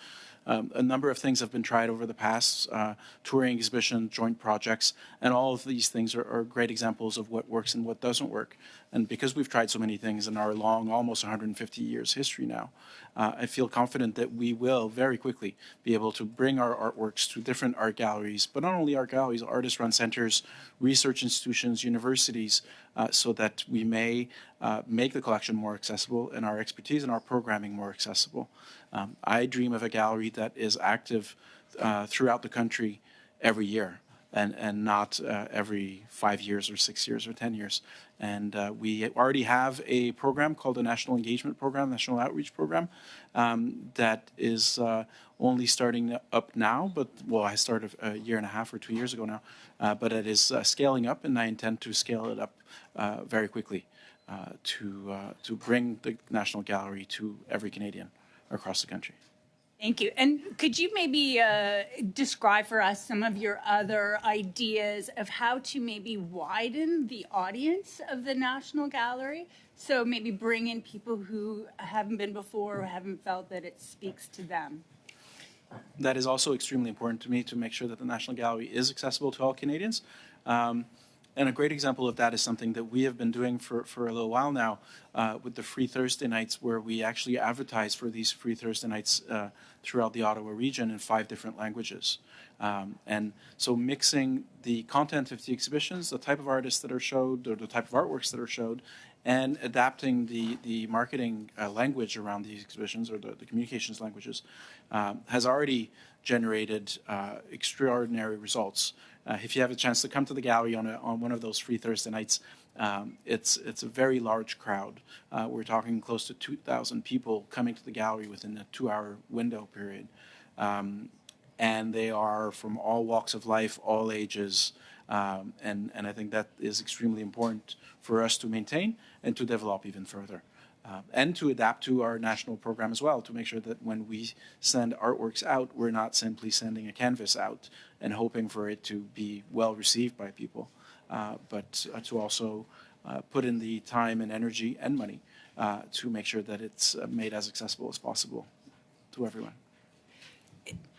A number of things have been tried over the past, touring exhibition, joint projects, and all of these things are great examples of what works and what doesn't work. And because we've tried so many things in our long, almost 150 years history now, I feel confident that we will very quickly be able to bring our artworks to different art galleries, but not only art galleries, artist-run centers, research institutions, universities, so that we may make the collection more accessible and our expertise and our programming more accessible. I dream of a gallery that is active throughout the country every year and not every 5 years or 6 years or 10 years. And we already have a program called the National Engagement Program, National Outreach Program, that is only starting up now, but, well, I started a year and a half or 2 years ago now, but it is scaling up, and I intend to scale it up very quickly to bring the National Gallery to every Canadian across the country. Thank you. And could you maybe describe for us some of your other ideas of how to maybe widen the audience of the National Gallery? So maybe bring in people who haven't been before or haven't felt that it speaks to them. That is also extremely important to me, to make sure that the National Gallery is accessible to all Canadians. And a great example of that is something that we have been doing for a little while now with the Free Thursday nights, where we actually advertise for these Free Thursday nights throughout the Ottawa region in 5 different languages. And so mixing the content of the exhibitions, the type of artists that are showed, or the type of artworks that are showed, and adapting the marketing language around these exhibitions, or the communications languages, has already generated extraordinary results. If you have a chance to come to the gallery on one of those Free Thursday nights, it's a very large crowd. We're talking close to 2,000 people coming to the gallery within a 2-hour window period. And they are from all walks of life, all ages, and I think that is extremely important for us to maintain and to develop even further. And to adapt to our national program as well, to make sure that when we send artworks out, we're not simply sending a canvas out and hoping for it to be well received by people, but to also put in the time and energy and money to make sure that it's made as accessible as possible to everyone.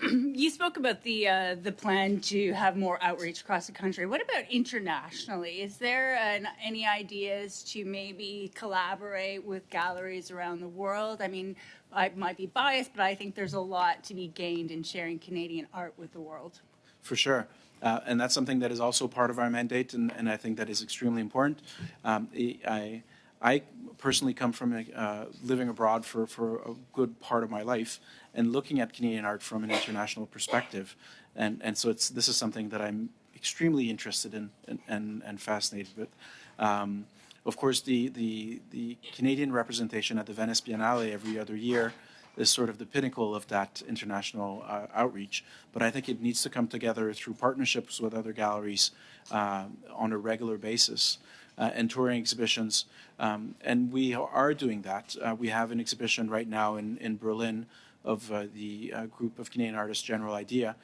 You spoke about the plan to have more outreach across the country. What about internationally? Is there any ideas to maybe collaborate with galleries around the world? I mean, I might be biased, but I think there's a lot to be gained in sharing Canadian art with the world. For sure. And that's something that is also part of our mandate, and I think that is extremely important. I personally come from living abroad for a good part of my life and looking at Canadian art from an international perspective. And so this is something that I'm extremely interested in and fascinated with. Of course, the Canadian representation at the Venice Biennale every other year is sort of the pinnacle of that international outreach. But I think it needs to come together through partnerships with other galleries on a regular basis. And touring exhibitions, and we are doing that. We have an exhibition right now in Berlin of the group of Canadian artists General Idea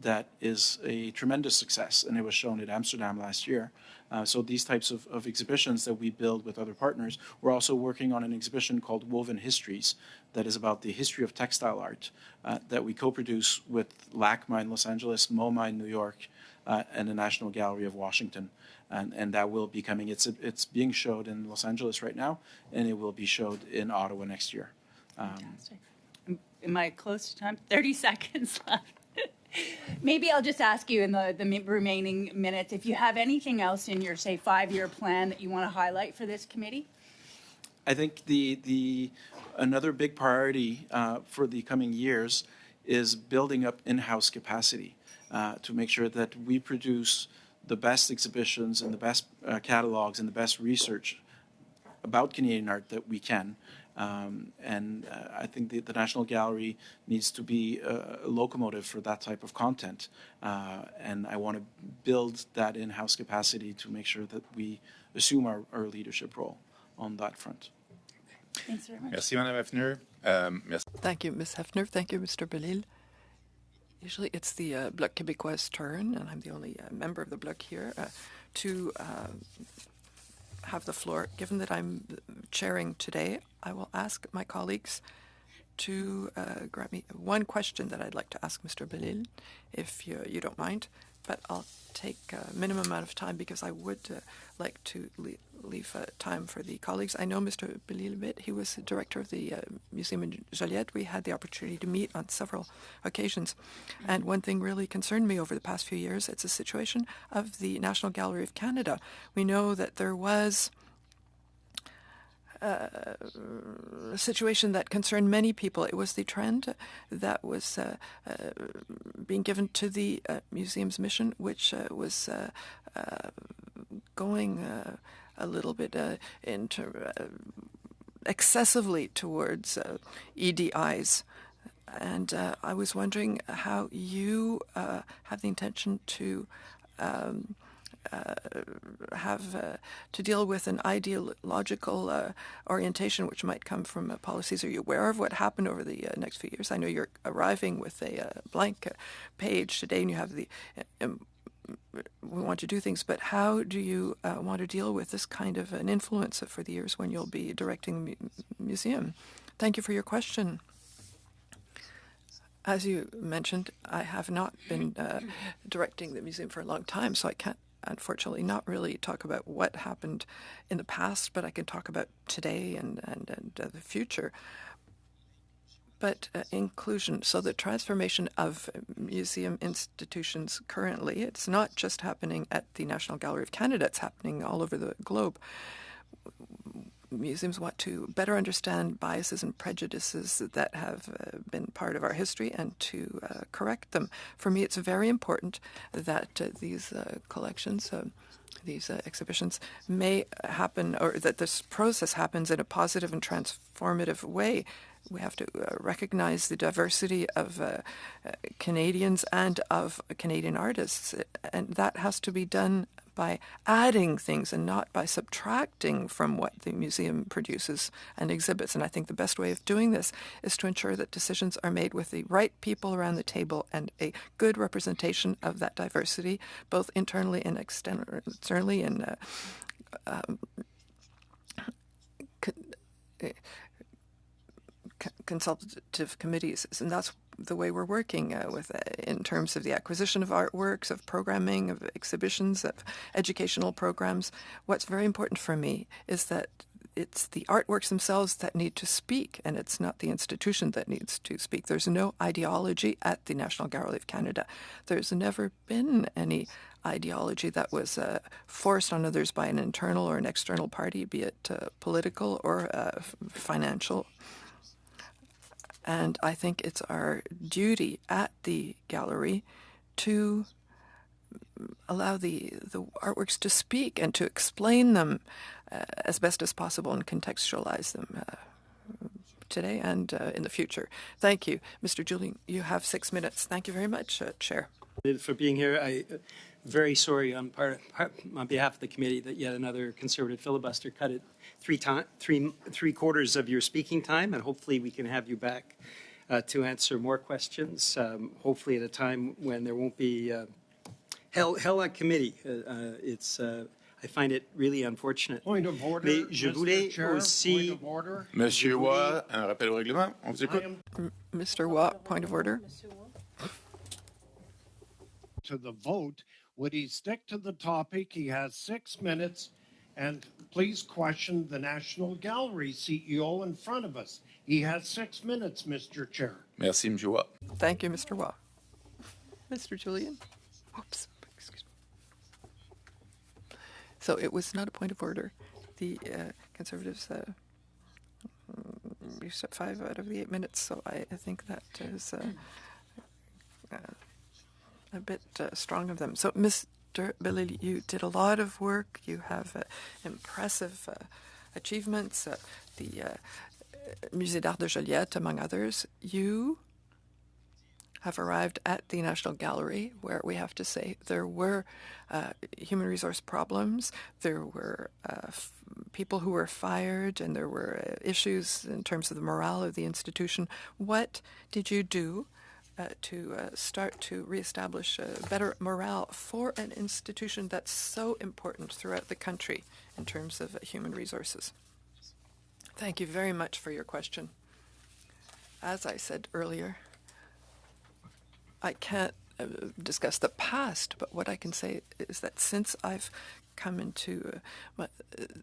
that is a tremendous success, and it was shown in Amsterdam last year. So these types of exhibitions that we build with other partners. We're also working on an exhibition called Woven Histories that is about the history of textile art that we co-produce with LACMA in Los Angeles, MoMA in New York, and the National Gallery of Washington. And that will be coming. It's being showed in Los Angeles right now, and it will be showed in Ottawa next year. Fantastic. Am I close to time? 30 seconds left. Maybe I'll just ask you in the remaining minutes if you have anything else in your, say, 5-year plan that you want to highlight for this committee? I think another big priority for the coming years is building up in-house capacity to make sure that we produce the best exhibitions and the best catalogs and the best research about Canadian art that we can. I think the National Gallery needs to be a locomotive for that type of content. And I want to build that in-house capacity to make sure that we assume our leadership role on that front. Thanks very much. Merci, Madame Hefner. Merci. Thank you, Ms. Hefner. Thank you, Mr. Belil. Usually it's the Bloc Québécois' turn, and I'm the only member of the Bloc here, to have the floor. Given that I'm chairing today, I will ask my colleagues to grant me one question that I'd like to ask Mr. Belil, if you don't mind. But I'll take a minimum amount of time because I would like to leave time for the colleagues. I know Mr. Belil a bit. He was the director of the museum in Joliette. We had the opportunity to meet on several occasions. And one thing really concerned me over the past few years, it's the situation of the National Gallery of Canada. We know that there was a situation that concerned many people. It was the trend that was being given to the museum's mission, which was going a little bit into excessively towards EDIs. And I was wondering how you have the intention to have to deal with an ideological orientation which might come from policies. Are you aware of what happened over the next few years? I know you're arriving with a blank page today and you have the we want to do things, but how do you want to deal with this kind of an influence for the years when you'll be directing the museum? Thank you for your question. As you mentioned, I have not been directing the museum for a long time, so I can't, unfortunately, not really talk about what happened in the past, but I can talk about today and the future. But inclusion, so the transformation of museum institutions currently, it's not just happening at the National Gallery of Canada, it's happening all over the globe. Museums want to better understand biases and prejudices that have been part of our history and to correct them. For me, it's very important that these collections, these exhibitions may happen, or that this process happens in a positive and transformative way. We have to recognize the diversity of Canadians and of Canadian artists, and that has to be done by adding things and not by subtracting from what the museum produces and exhibits. And I think the best way of doing this is to ensure that decisions are made with the right people around the table and a good representation of that diversity, both internally and externally, and consultative committees. And that's the way we're working with in terms of the acquisition of artworks, of programming, of exhibitions, of educational programs. What's very important for me is that it's the artworks themselves that need to speak, and it's not the institution that needs to speak. There's no ideology at the National Gallery of Canada. There's never been any ideology that was forced on others by an internal or an external party, be it political or financial. And I think it's our duty at the gallery to allow the artworks to speak and to explain them as best as possible and contextualize them today and in the future. Thank you. Mr. Julian, you have 6 minutes. Thank you very much, Chair. For being here. I'm very sorry on behalf of the committee that yet another Conservative filibuster cut it three quarters of your speaking time, and hopefully we can have you back to answer more questions, hopefully at a time when there won't be hell at committee. I find it really unfortunate. Point of order, Mais je voulais Mr. Chair, aussi... point of order. Monsieur Waugh, un rappel au règlement. On vous écoute. Mr. Watt, point of order. To the vote, would he stick to the topic? He has 6 minutes, and please question the National Gallery CEO in front of us. He has 6 minutes, Mr. Chair. Merci, Monsieur Waugh. Thank you, Mr. Watt. Mr. Julian? Oops. Excuse me. So it was not a point of order. The Conservatives used up 5 out of the 8 minutes, so I think that is a bit strong of them. So, Mr. Bellil, you did a lot of work. You have impressive achievements at the Musée d'Art de Joliette, among others. You have arrived at the National Gallery, where we have to say there were human resource problems, there were people who were fired, and there were issues in terms of the morale of the institution. What did you do to start to reestablish better morale for an institution that's so important throughout the country in terms of human resources? Thank you very much for your question. As I said earlier, I can't discuss the past, but what I can say is that since I've come into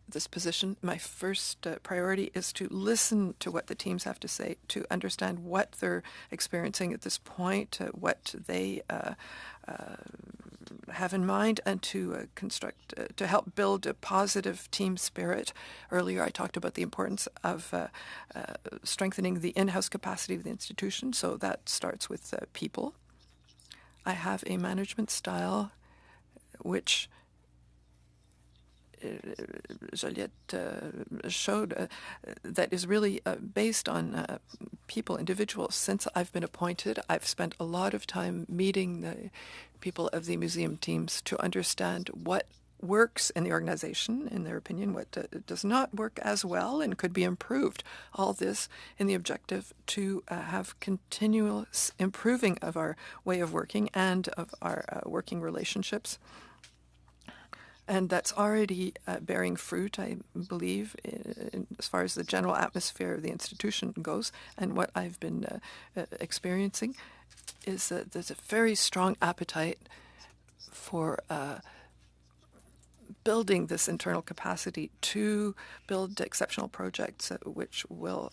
this position, my first priority is to listen to what the teams have to say, to understand what they're experiencing at this point, what they have in mind, and to to help build a positive team spirit. Earlier, I talked about the importance of strengthening the in-house capacity of the institution, so that starts with people. I have a management style which Joliette showed that is really based on people, individuals. Since I've been appointed, I've spent a lot of time meeting the people of the museum teams to understand what works in the organization, in their opinion, what does not work as well and could be improved. All this in the objective to have continuous improving of our way of working and of our working relationships. And that's already bearing fruit, I believe, as far as the general atmosphere of the institution goes. And what I've been experiencing is that there's a very strong appetite for building this internal capacity to build exceptional projects which will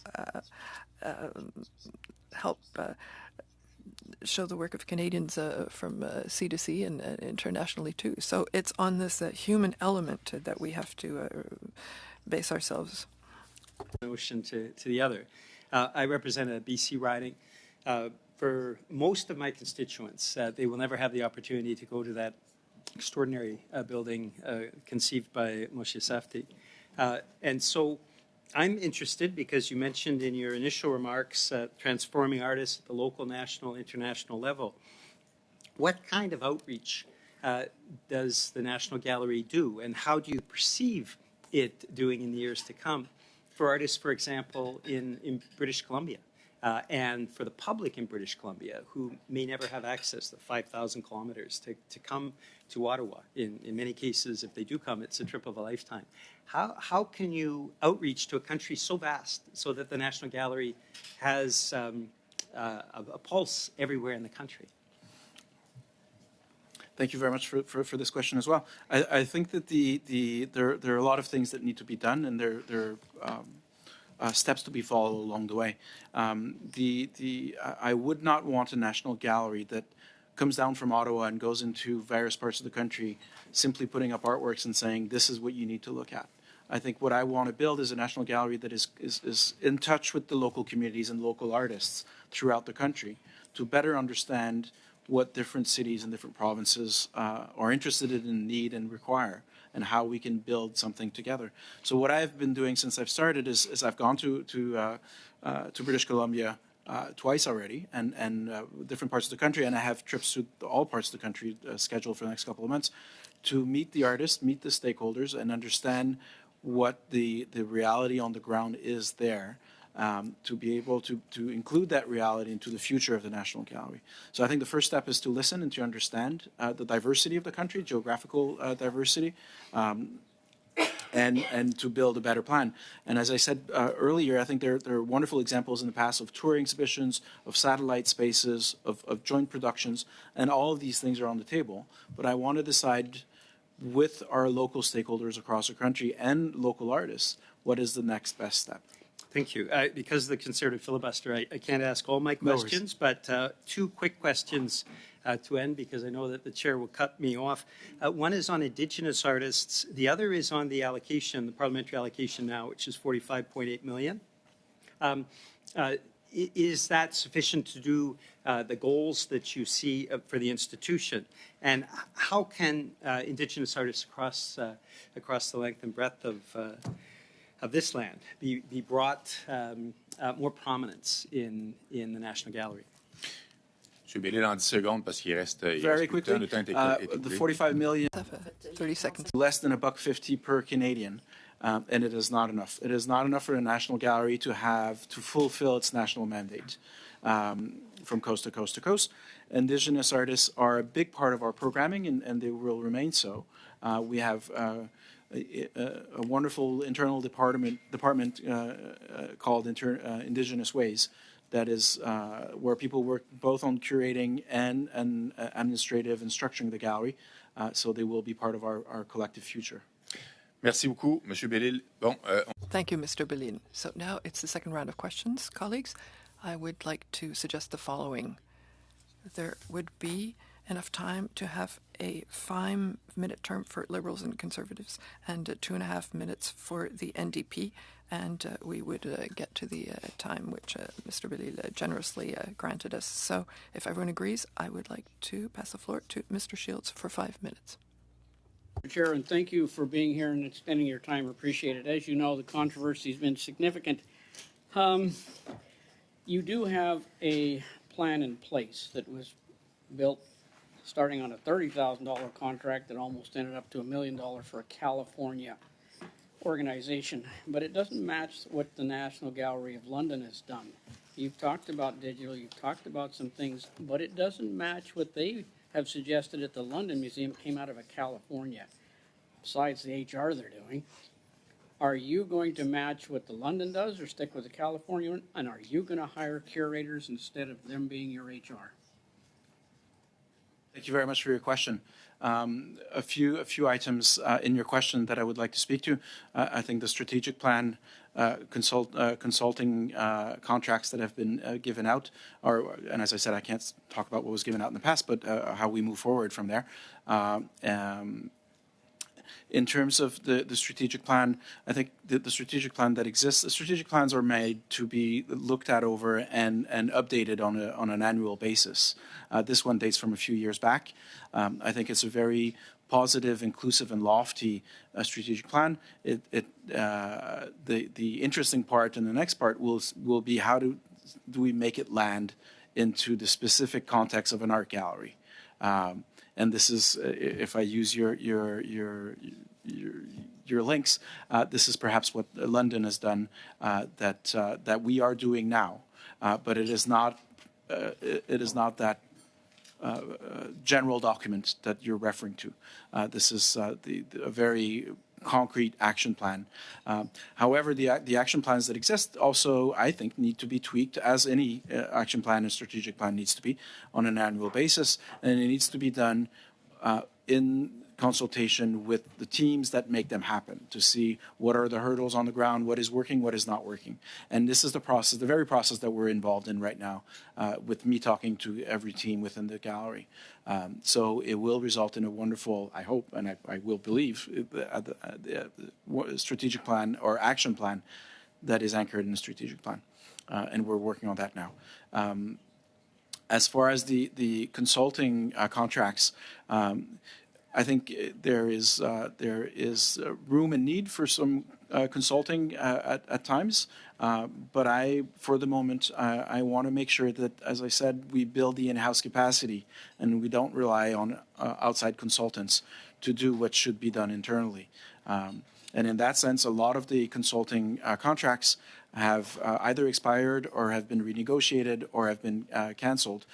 help show the work of Canadians from sea to sea and internationally too. So it's on this human element that we have to base ourselves. Notion to the other. I represent a BC riding. For most of my constituents, they will never have the opportunity to go to that extraordinary building conceived by Moshe Safdie. And so I'm interested, because you mentioned in your initial remarks transforming artists at the local, national, international level. What kind of outreach does the National Gallery do, and how do you perceive it doing in the years to come for artists, for example, in British Columbia? And for the public in British Columbia, who may never have access to 5,000 kilometers to come to Ottawa. In many cases, if they do come, it's a trip of a lifetime. How can you outreach to a country so vast so that the National Gallery has a pulse everywhere in the country? Thank you very much for this question as well. I think that there are a lot of things that need to be done, and there are steps to be followed along the way. I would not want a National Gallery that comes down from Ottawa and goes into various parts of the country simply putting up artworks and saying, this is what you need to look at. I think what I want to build is a National Gallery that is in touch with the local communities and local artists throughout the country to better understand what different cities and different provinces are interested in, need, and require, and how we can build something together. So what I've been doing since I've started is I've gone to British Columbia twice already, and different parts of the country, and I have trips to all parts of the country scheduled for the next couple of months to meet the artists, meet the stakeholders, and understand what the reality on the ground is there, to be able to include that reality into the future of the National Gallery. So I think the first step is to listen and to understand the diversity of the country, geographical diversity, and to build a better plan. And as I said earlier, I think there are wonderful examples in the past of tour exhibitions, of satellite spaces, of joint productions, and all of these things are on the table. But I want to decide with our local stakeholders across the country and local artists, what is the next best step? Thank you. Because of the conservative filibuster, I can't ask all my questions, but two quick questions to end, because I know that the chair will cut me off. One is on Indigenous artists. The other is on the allocation, the parliamentary allocation now, which is $45.8 million. Is that sufficient to do the goals that you see for the institution? And how can Indigenous artists across the length and breadth of this land be brought more prominence in the National Gallery? M. Bellil, en 10 secondes, parce qu'il reste Very plus de temps, quickly, le temps est écoulé. the 45 million, 30 seconds. less than $1.50 per Canadian, and it is not enough. It is not enough for the National Gallery to fulfill its national mandate from coast to coast to coast. Indigenous artists are a big part of our programming, and they will remain so. We have a wonderful internal department called Indigenous Ways, that is where people work both on curating and administrative and structuring the gallery, so they will be part of our collective future. Merci beaucoup, M. Bellil. Bon, Thank you, Mr. Bellin. So now it's the second round of questions, colleagues. I would like to suggest the following. There would be enough time to have a 5-minute term for Liberals and Conservatives and 2.5 minutes for the NDP, and we would get to the time which Mr. Bellil generously granted us. So if everyone agrees, I would like to pass the floor to Mr. Shields for 5 minutes. Mr. Chair, and thank you for being here and extending your time. Appreciate it. As you know, the controversy has been significant. You do have a plan in place that was built starting on a $30,000 contract that almost ended up to $1 million for a California organization, but it doesn't match what the National Gallery of London has done. You've talked about digital, you've talked about some things, but it doesn't match what they have suggested at the London Museum. It came out of a California, besides the HR they're doing. Are you going to match what the London does or stick with the California one? And are you going to hire curators instead of them being your HR? Thank you very much for your question. A few items in your question that I would like to speak to. I think the strategic plan, consulting contracts that have been given out, and as I said, I can't talk about what was given out in the past, but how we move forward from there. In terms of the strategic plan, I think the strategic plan that exists, the strategic plans are made to be looked at over and updated on an annual basis. This one dates from a few years back. I think it's a very positive, inclusive, and lofty strategic plan. The interesting part and the next part will be how do we make it land into the specific context of an art gallery. And this is, if I use your links, this is perhaps what London has done that we are doing now, but it is not that general document that you're referring to. This is a very concrete action plan. However, the action plans that exist also, I think, need to be tweaked, as any action plan and strategic plan needs to be, on an annual basis, and it needs to be done in consultation with the teams that make them happen, to see what are the hurdles on the ground, what is working, what is not working. And this is the process, the very process that we're involved in right now, with me talking to every team within the gallery. So it will result in a wonderful, I hope, and I will believe, strategic plan or action plan that is anchored in a strategic plan. And we're working on that now. As far as the consulting contracts, I think there is room and need for some consulting at times, but for the moment, I want to make sure that, as I said, we build the in-house capacity and we don't rely on outside consultants to do what should be done internally. And in that sense, a lot of the consulting contracts have either expired or have been renegotiated or have been canceled,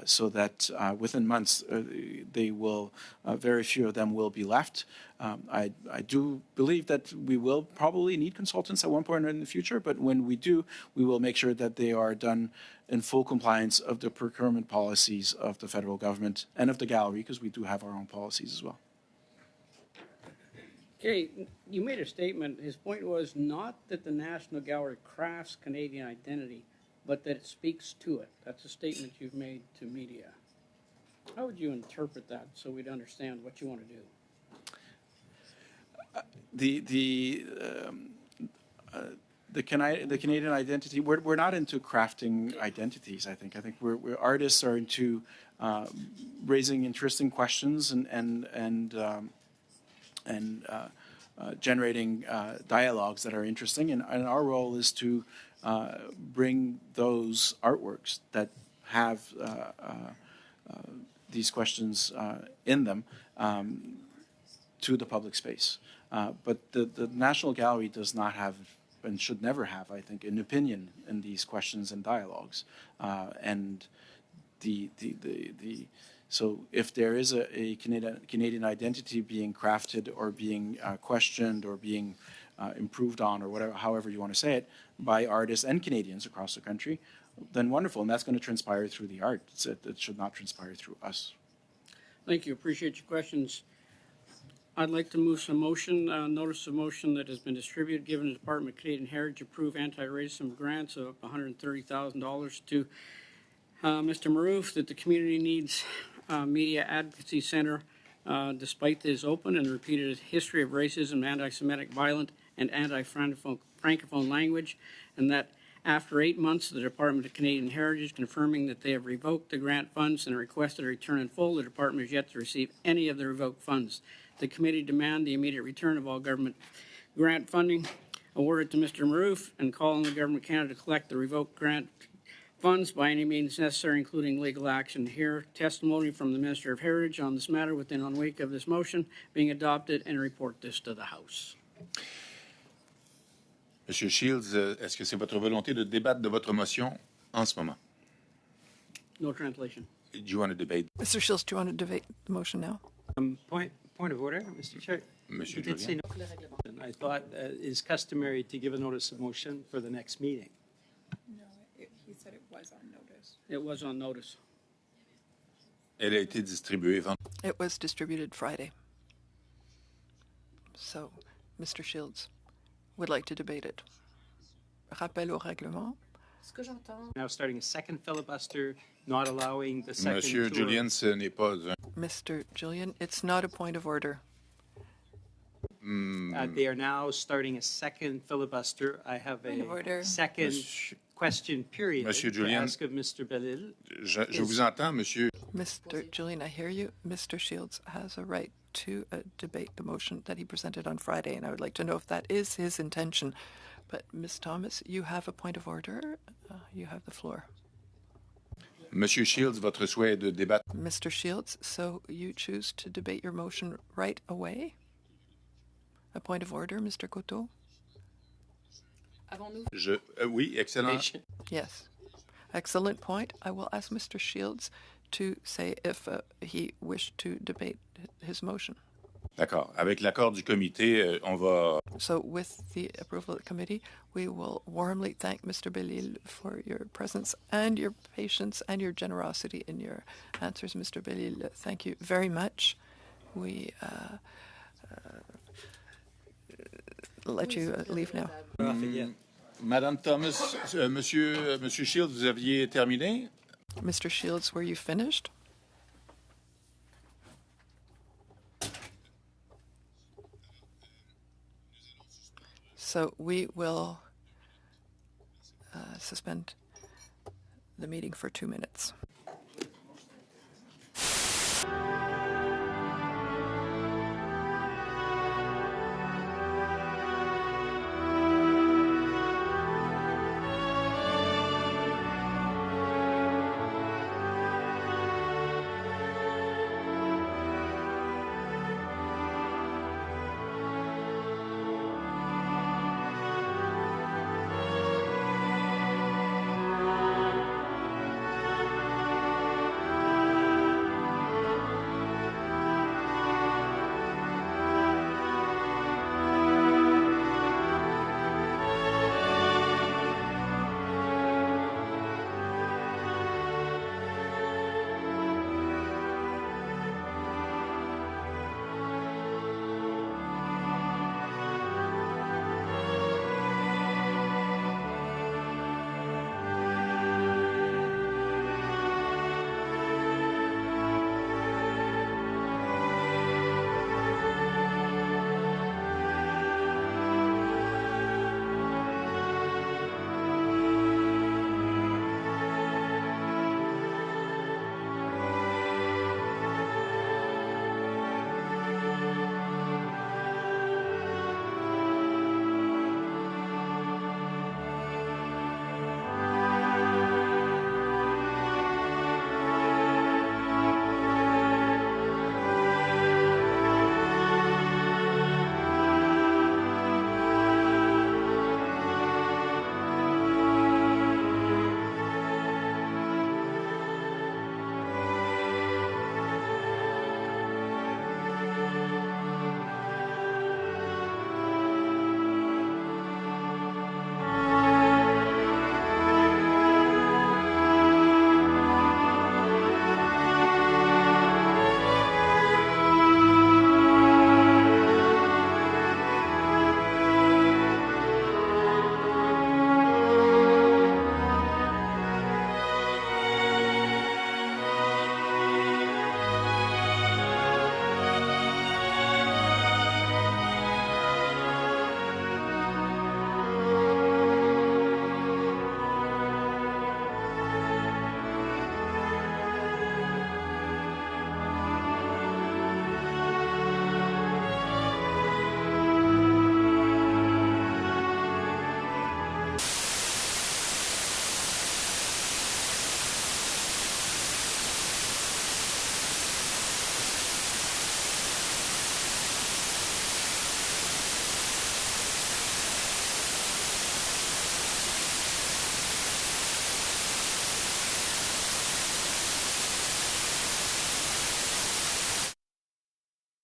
so that within months, they will, very few of them will be left. I do believe that we will probably need consultants at one point in the future, but when we do, we will make sure that they are done in full compliance of the procurement policies of the federal government and of the gallery, because we do have our own policies as well. Okay, you made a statement. His point was not that the National Gallery crafts Canadian identity, but that it speaks to it. That's a statement you've made to media. How would you interpret that so we'd understand what you want to do? The Canadian identity, we're not into crafting identities, I think. I think we're artists are into raising interesting questions and generating dialogues that are interesting. And our role is to bring those artworks that have these questions in them to the public space. But the National Gallery does not have and should never have, I think, an opinion in these questions and dialogues. And so if there is a Canadian identity being crafted or being questioned or being improved on or whatever, however you want to say it, by artists and Canadians across the country, then wonderful. And that's going to transpire through the art. It should not transpire through us. Thank you. Appreciate your questions. I'd like to move some motion, notice of motion that has been distributed, given the Department of Canadian Heritage approve anti-racism grants of $130,000 to Mr. Maroof, that the Community Needs Media Advocacy Center, despite his open and repeated history of racism, anti-Semitic violent, and anti-Francophone language, and that after 8 months, the Department of Canadian Heritage confirming that they have revoked the grant funds and requested a return in full, the Department has yet to receive any of the revoked funds. The committee demand the immediate return of all government grant funding awarded to Mr. Maroof and call on the Government of Canada to collect the revoked grant funds by any means necessary, including legal action. Here, testimony from the Minister of Heritage on this matter within 1 week of this motion being adopted, and report this to the House. Monsieur Shields, est-ce que c'est votre volonté de débattre de votre motion en ce moment? No translation. Do you want to debate? Mr. Shields, do you want to debate the motion now? Point of order, Mr. Chair. Monsieur You did say Julien? no. I thought it is customary to give a notice of motion for the next meeting. No, he said it was on notice. It was on notice. Elle a été distribuée vendredi. It was distributed Friday. So, Mr. Shields would like to debate it. Rappel au règlement. Now starting a second filibuster, not allowing the second Monsieur tour. Julien, ce n'est pas un... Mr. Julian, it's not a point of order. They are now starting a second filibuster. I have Point of a order. second question period Monsieur to Julien. ask of Mr. Bellil. Je vous entends, monsieur. Mr. Julian, I hear you. Mr. Shields has a right to debate the motion that he presented on Friday, and I would like to know if that is his intention. But, Ms. Thomas, you have a point of order. You have the floor. Monsieur Shields, votre souhait est de débattre. Mr. Shields, so you choose to debate your motion right away? A point of order, Mr. Coteau? Oui, excellent. Yes. Excellent point. I will ask Mr. Shields to say if he wished to debate his motion. D'accord. Avec l'accord du comité, on va... So with the approval of the committee, we will warmly thank Mr. Bellil for your presence and your patience and your generosity in your answers. Mr. Bellil, thank you very much. We let you leave now. Madame Thomas, Monsieur Shields, vous aviez terminé? Mr. Shields, were you finished? So we will suspend the meeting for 2 minutes.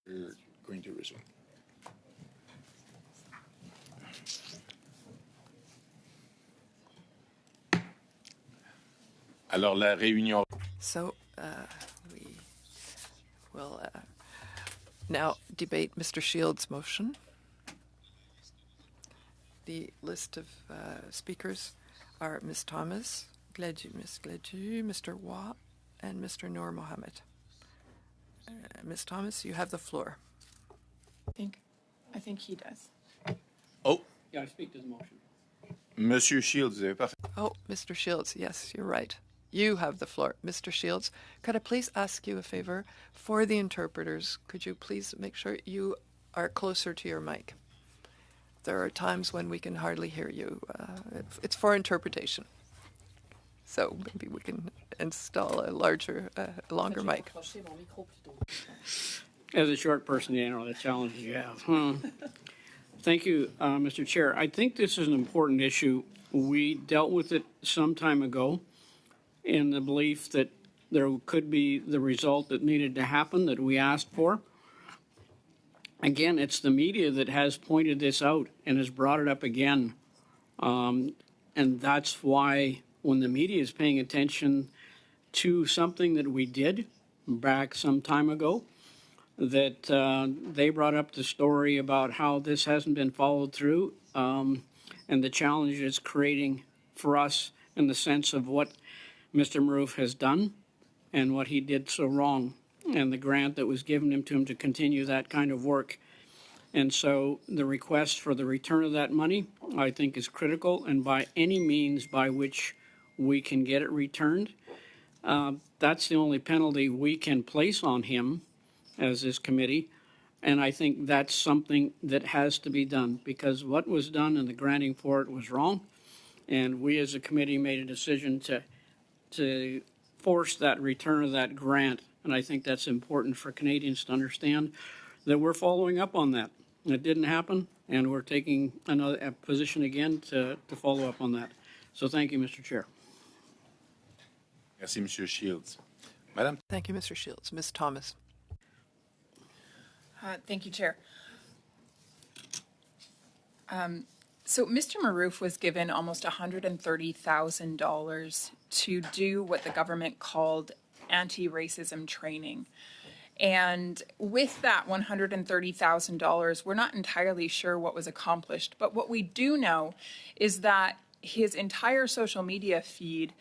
We're going to resume. Alors, la réunion. So we will now debate Mr. Shields' motion. The list of speakers are Ms. Thomas, Ms. Gledu, Mr. Waugh, and Mr. Noor Mohammed. Ms. Thomas, you have the floor. I think he does. Oh, Yeah, I speak to the motion. Monsieur Shields, vous avez pas fait. Oh, Mr. Shields, yes, you're right. You have the floor. Mr. Shields, could I please ask you a favor? For the interpreters, could you please make sure you are closer to your mic? There are times when we can hardly hear you. It's for interpretation. So maybe we can install a longer mic. As a short person, you know the challenges you have. Thank you, Mr. Chair. I think this is an important issue. We dealt with it some time ago in the belief that there could be the result that needed to happen that we asked for. Again, it's the media that has pointed this out and has brought it up again. And that's why when the media is paying attention to something that we did back some time ago, that they brought up the story about how this hasn't been followed through and the challenge it's creating for us in the sense of what Mr. Maroof has done and what he did so wrong and the grant that was given him to continue that kind of work. And so the request for the return of that money, I think, is critical, and by any means by which we can get it returned, that's the only penalty we can place on him as this committee. And I think that's something that has to be done because what was done in the granting for it was wrong. And we as a committee made a decision to force that return of that grant. And I think that's important for Canadians to understand that we're following up on that. It didn't happen, and we're taking a position again to follow up on that. So thank you, Mr. Chair. Merci, Monsieur Shields. Madame. Thank you, Mr. Shields. Ms. Thomas. Thank you, Chair. So Mr. Maroof was given almost $130,000 to do what the government called anti-racism training. And with that $130,000, we're not entirely sure what was accomplished. But what we do know is that his entire social media feed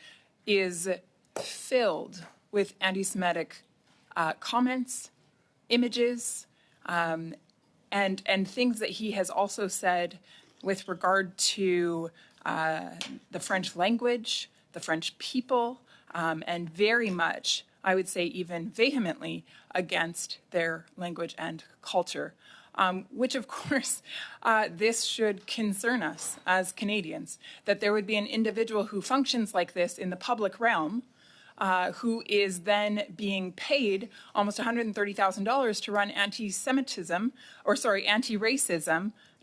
is filled with anti-Semitic comments, images, and things that he has also said with regard to the French language, the French people, and very much, I would say even vehemently, against their language and culture, which of course this should concern us as Canadians, that there would be an individual who functions like this in the public realm, who is then being paid almost $130,000 to run anti-racism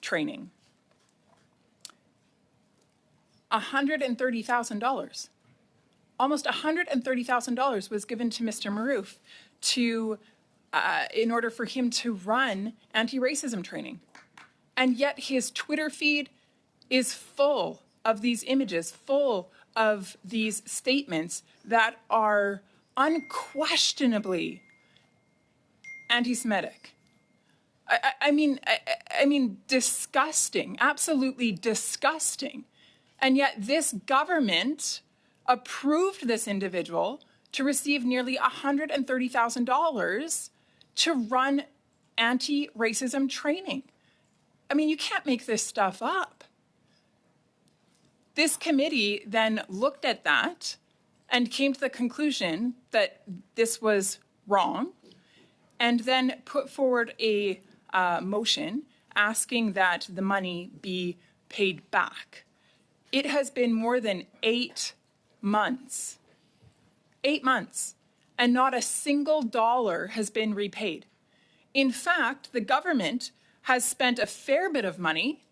training. $130,000. Almost $130,000 was given to Mr. Maroof in order for him to run anti-racism training. And yet his Twitter feed is full of these images, full of these statements that are unquestionably anti-Semitic. I mean, disgusting, absolutely disgusting. And yet this government approved this individual to receive nearly $130,000 to run anti-racism training. I mean, you can't make this stuff up. This committee then looked at that and came to the conclusion that this was wrong, and then put forward a motion asking that the money be paid back. It has been more than 8 months. 8 months. And not a single dollar has been repaid. In fact, the government has spent a fair bit of money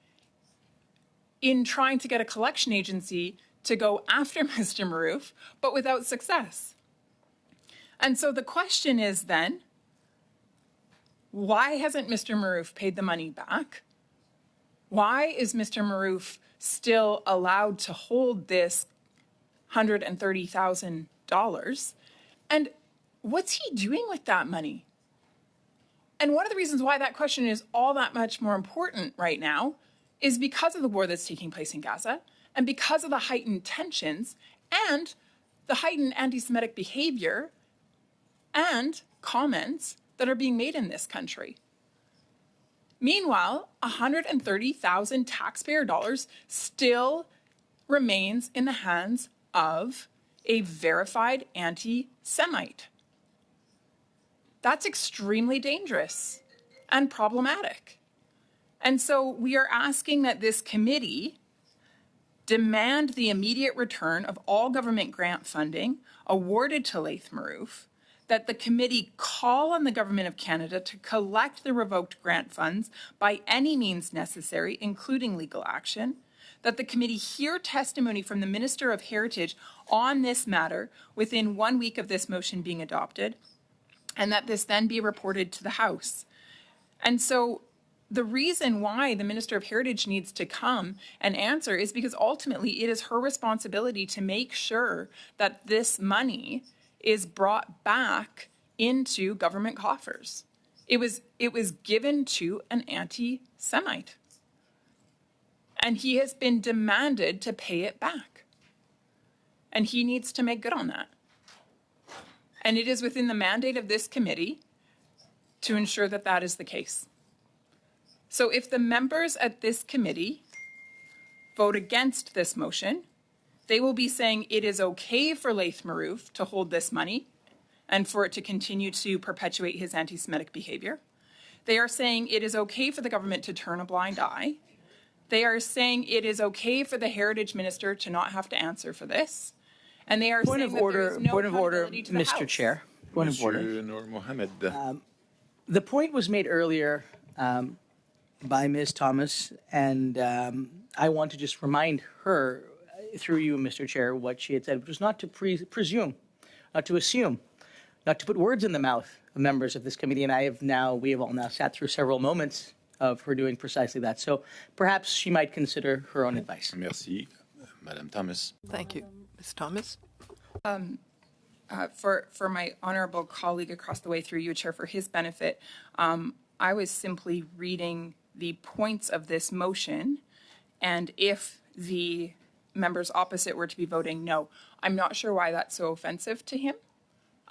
in trying to get a collection agency to go after Mr. Maroof, but without success. And so the question is then, Why hasn't Mr. Maroof paid the money back? Why is Mr. Maroof still allowed to hold this $130,000? And what's he doing with that money? And one of the reasons why that question is all that much more important right now is because of the war that's taking place in Gaza and because of the heightened tensions and the heightened anti-Semitic behavior and comments that are being made in this country. Meanwhile, $130,000 taxpayer dollars still remains in the hands of a verified anti-Semite. That's extremely dangerous and problematic. And so we are asking that this committee demand the immediate return of all government grant funding awarded to Laith Maroof, that the committee call on the Government of Canada to collect the revoked grant funds by any means necessary, including legal action, that the committee hear testimony from the Minister of Heritage on this matter within 1 week of this motion being adopted, and that this then be reported to the House. And so the reason why the Minister of Heritage needs to come and answer is because ultimately it is her responsibility to make sure that this money is brought back into government coffers. It was given to an anti-Semite. And he has been demanded to pay it back. And he needs to make good on that. And it is within the mandate of this committee to ensure that that is the case. So if the members at this committee vote against this motion, they will be saying it is okay for Laith Maroof to hold this money and for it to continue to perpetuate his anti-Semitic behavior. They are saying it is okay for the government to turn a blind eye. They are saying it is okay for the Heritage Minister to not have to answer for this. And they are saying that there is no accountability to the Mr. House. Chair. Point of order. Monsieur Noor Mohamed. The point was made earlier by Ms. Thomas, and I want to just remind her, through you, Mr. Chair, what she had said, which was not to presume, not to assume, not to put words in the mouth of members of this committee. And we have all now sat through several moments of her doing precisely that. So perhaps she might consider her own advice. Merci. Madame Thomas. Thank you. Ms. Thomas? For my honorable colleague across the way, through you, Chair, for his benefit, I was simply reading the points of this motion, and if the members opposite were to be voting no, I'm not sure why that's so offensive to him,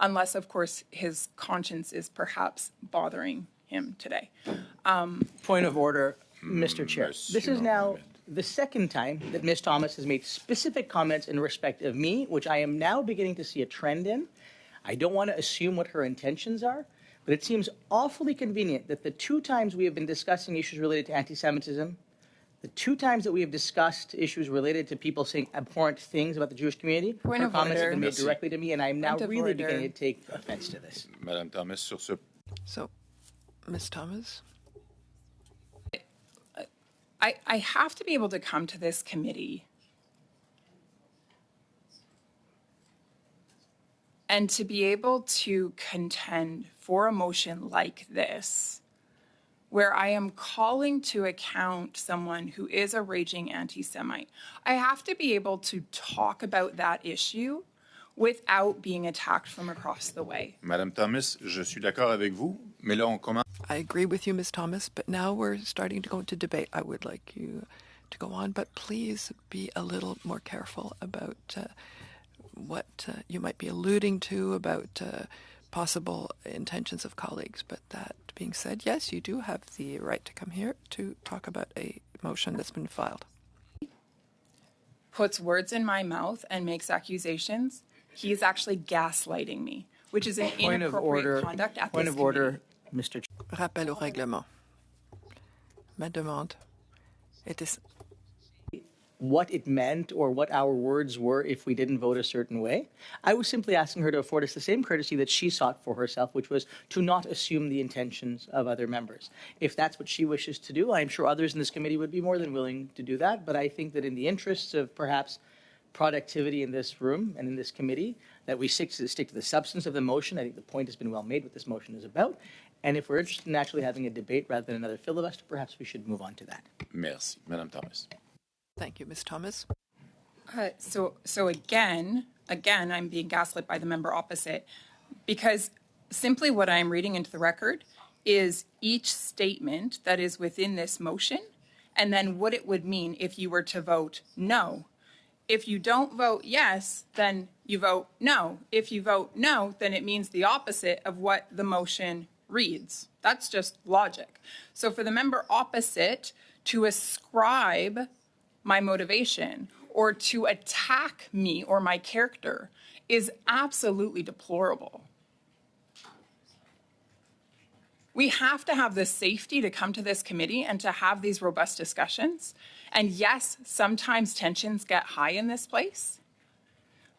unless, of course, his conscience is perhaps bothering him today. Point of order, Mr. Chair. Monsieur This is now Mohamed. the second time that Ms. Thomas has made specific comments in respect of me, which I am now beginning to see a trend in. I don't want to assume what her intentions are, but it seems awfully convenient that the 2 times we have been discussing issues related to anti-Semitism, the 2 times that we have discussed issues related to people saying abhorrent things about the Jewish community, Point her of comments order. have been made Merci. directly to me, and I am now Point of really order. beginning to take offense to this. Madame Thomas, sur ce So, Ms. Thomas? I have to be able to come to this committee and to be able to contend for a motion like this, where I am calling to account someone who is a raging anti-Semite. I have to be able to talk about that issue without being attacked from across the way. Madame Thomas, je suis d'accord avec vous, mais là on commence. I agree with you, Ms. Thomas, but now we're starting to go into debate. I would like you to go on, but please be a little more careful about what you might be alluding to about possible intentions of colleagues. But that being said, yes, you do have the right to come here to talk about a motion that's been filed. Puts words in my mouth and makes accusations. He is actually gaslighting me, which is an Point of inappropriate order. conduct at Point this of order, committee. Mr. Chair. Rappel au règlement. Ma demande était What it meant or what our words were if we didn't vote a certain way. I was simply asking her to afford us the same courtesy that she sought for herself, which was to not assume the intentions of other members. If that's what she wishes to do, I'm sure others in this committee would be more than willing to do that. But I think that in the interests of perhaps productivity in this room and in this committee, that we stick to the substance of the motion. I think the point has been well made what this motion is about. And if we're interested in actually having a debate rather than another filibuster, perhaps we should move on to that. Merci. Madame Thomas. Thank you, Ms. Thomas. So again, I'm being gaslit by the member opposite, because simply what I'm reading into the record is each statement that is within this motion, and then what it would mean if you were to vote no. If you don't vote yes, then you vote no. If you vote no, then it means the opposite of what the motion reads. That's just logic. So for the member opposite to ascribe my motivation or to attack me or my character is absolutely deplorable. We have to have the safety to come to this committee and to have these robust discussions. And yes, sometimes tensions get high in this place.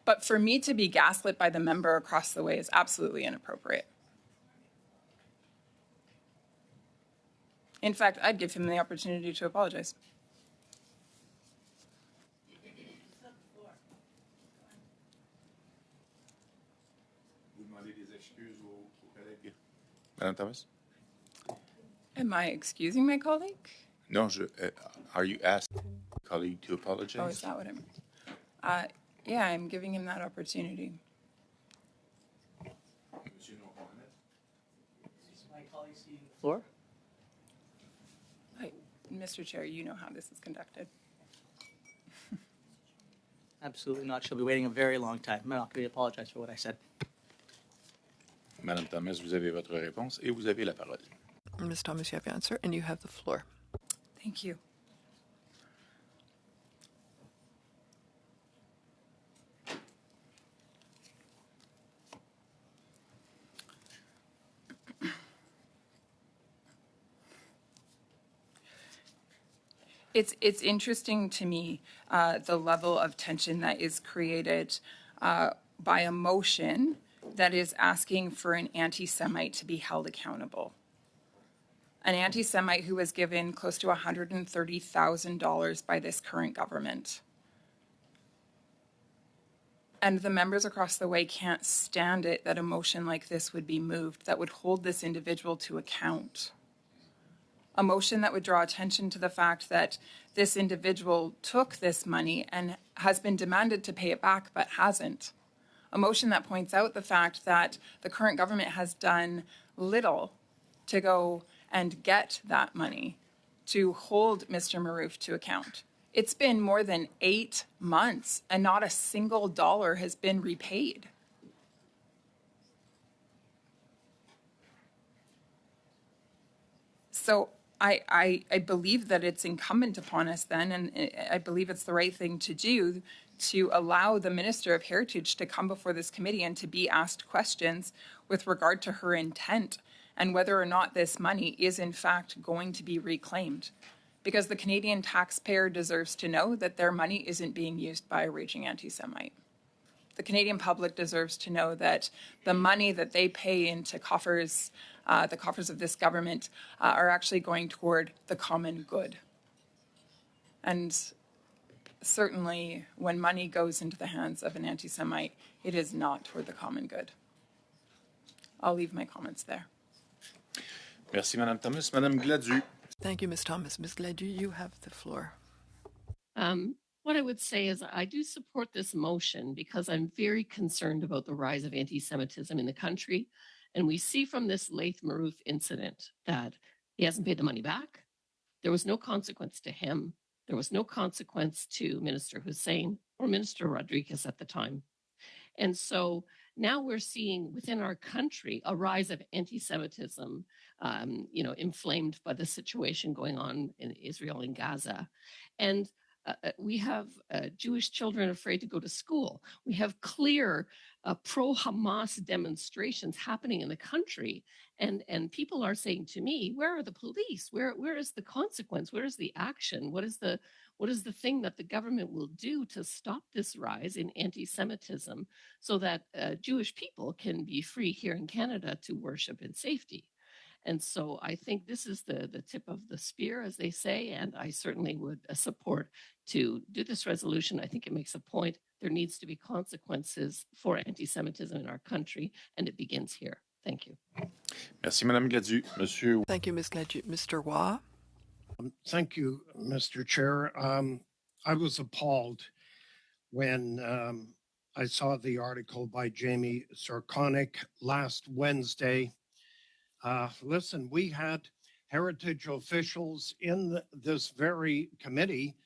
But for me to be gaslit by the member across the way is absolutely inappropriate. In fact, I'd give him the opportunity to apologize. Madame Thomas? Am I excusing my colleague? No, are you asking your colleague to apologize? Oh, is that what I'm... yeah, I'm giving him that opportunity. Is my colleague seeing the floor? Mr. Chair, you know how this is conducted. Absolutely not. She'll be waiting a very long time. I'm not going to apologize for what I said. Madame Thomas, vous avez votre réponse et vous avez la parole. Ms. Thomas, you have your answer, and you have the floor. Thank you. It's interesting to me the level of tension that is created by a motion that is asking for an anti-Semite to be held accountable. An anti-Semite who was given close to $130,000 by this current government. And the members across the way can't stand it that a motion like this would be moved that would hold this individual to account. A motion that would draw attention to the fact that this individual took this money and has been demanded to pay it back but hasn't. A motion that points out the fact that the current government has done little to go and get that money, to hold Mr. Maroof to account. It's been more than 8 months and not a single dollar has been repaid. So I believe that it's incumbent upon us then, and I believe it's the right thing to do, to allow the Minister of Heritage to come before this committee and to be asked questions with regard to her intent and whether or not this money is in fact going to be reclaimed. Because the Canadian taxpayer deserves to know that their money isn't being used by a raging anti-Semite. The Canadian public deserves to know that the money that they pay into coffers, the coffers of this government, are actually going toward the common good. And certainly when money goes into the hands of an anti-Semite, it is not toward the common good. I'll leave my comments there. Merci, Madame Thomas. Madame Gladu. Thank you, Ms. Thomas. Ms. Gladu, you have the floor. What I would say is I do support this motion because I'm very concerned about the rise of anti-Semitism in the country. And we see from this Laith Maroof incident that he hasn't paid the money back. There was no consequence to him. There was no consequence to Minister Hussein or Minister Rodriguez at the time. And so now we're seeing within our country a rise of anti-Semitism, inflamed by the situation going on in Israel and Gaza. And we have Jewish children afraid to go to school. We have clear pro-Hamas demonstrations happening in the country. And people are saying to me, where are the police? Where is the consequence? Where is the action? What is the thing that the government will do to stop this rise in anti-Semitism so that Jewish people can be free here in Canada to worship in safety? And so I think this is the tip of the spear, as they say, and I certainly would support to do this resolution. I think it makes a point. There needs to be consequences for anti-Semitism in our country, and it begins here. Thank you. Merci, Madame Gladu. Monsieur. Thank you, Ms. Gladue. Mr. Waugh. Thank you, Mr. Chair. I was appalled when I saw the article by Jamie Sorkonic last Wednesday. Listen, we had heritage officials in this very committee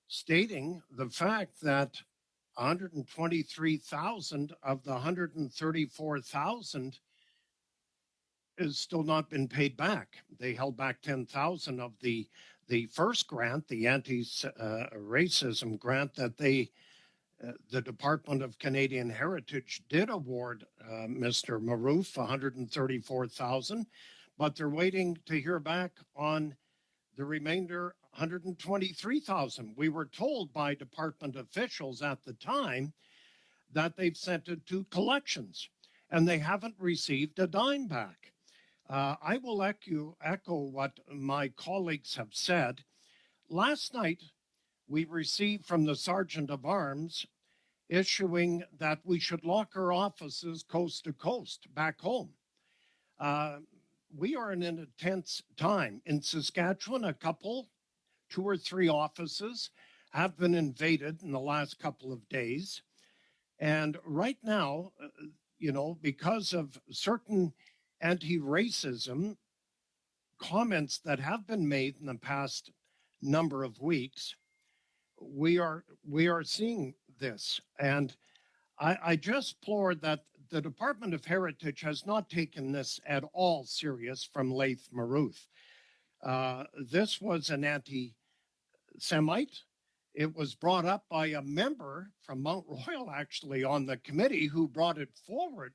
stating the fact that 123,000 of the 134,000 has still not been paid back. They held back 10,000 of the first grant, the anti-racism grant that the Department of Canadian Heritage did award Mr. Maroof 134,000, but they're waiting to hear back on the remainder 123,000. We were told by department officials at the time that they've sent it to collections and they haven't received a dime back. I will echo what my colleagues have said. Last night, we received from the Sergeant of Arms issuing that we should lock our offices coast to coast back home. We are in an intense time. In Saskatchewan, two or three offices have been invaded in the last couple of days. And right now, because of certain anti-racism comments that have been made in the past number of weeks, we are seeing this. And I just deplore that the Department of Heritage has not taken this at all serious from Laith Maroof. This was an anti-Semite. It was brought up by a member from Mount Royal, actually, on the committee who brought it forward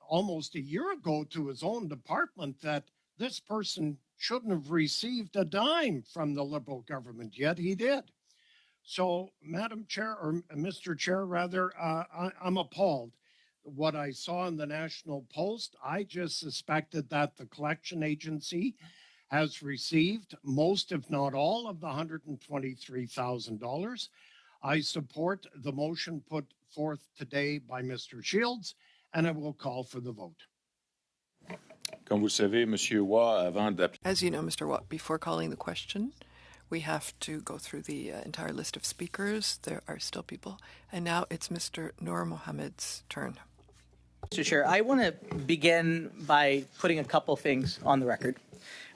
almost a year ago to his own department that this person shouldn't have received a dime from the Liberal government, yet he did. So, Madam Chair, or Mr. Chair, rather, I'm appalled. What I saw in the National Post, I just suspected that the collection agency has received most, if not all, of the $123,000. I support the motion put forth today by Mr. Shields, and I will call for the vote. Comme vous le savez, Monsieur Waugh, avant d'appeler. As you know, Mr. Watt, before calling the question, we have to go through the entire list of speakers. There are still people. And now it's Mr. Noor Mohammed's turn. Mr. Chair, I want to begin by putting a couple things on the record.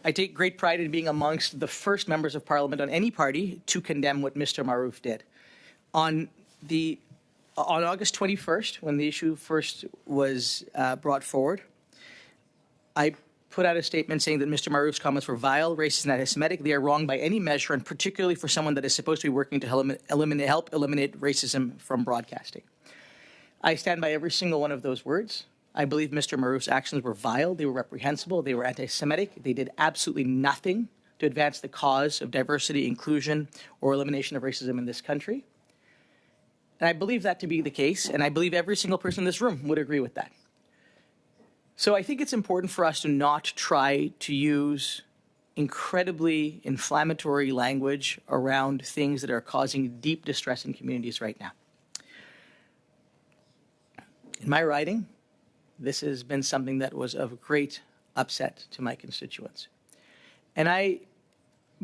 I take great pride in being amongst the first members of Parliament on any party to condemn what Mr. Maroof did. On August 21st, when the issue first was brought forward, I put out a statement saying that Mr. Maroof's comments were vile, racist, and anti-Semitic. They are wrong by any measure, and particularly for someone that is supposed to be working to help eliminate racism from broadcasting. I stand by every single one of those words. I believe Mr. Maroof's actions were vile, they were reprehensible, they were anti-Semitic. They did absolutely nothing to advance the cause of diversity, inclusion, or elimination of racism in this country. And I believe that to be the case, and I believe every single person in this room would agree with that. So I think it's important for us to not try to use incredibly inflammatory language around things that are causing deep distress in communities right now. In my writing, this has been something that was of great upset to my constituents. And I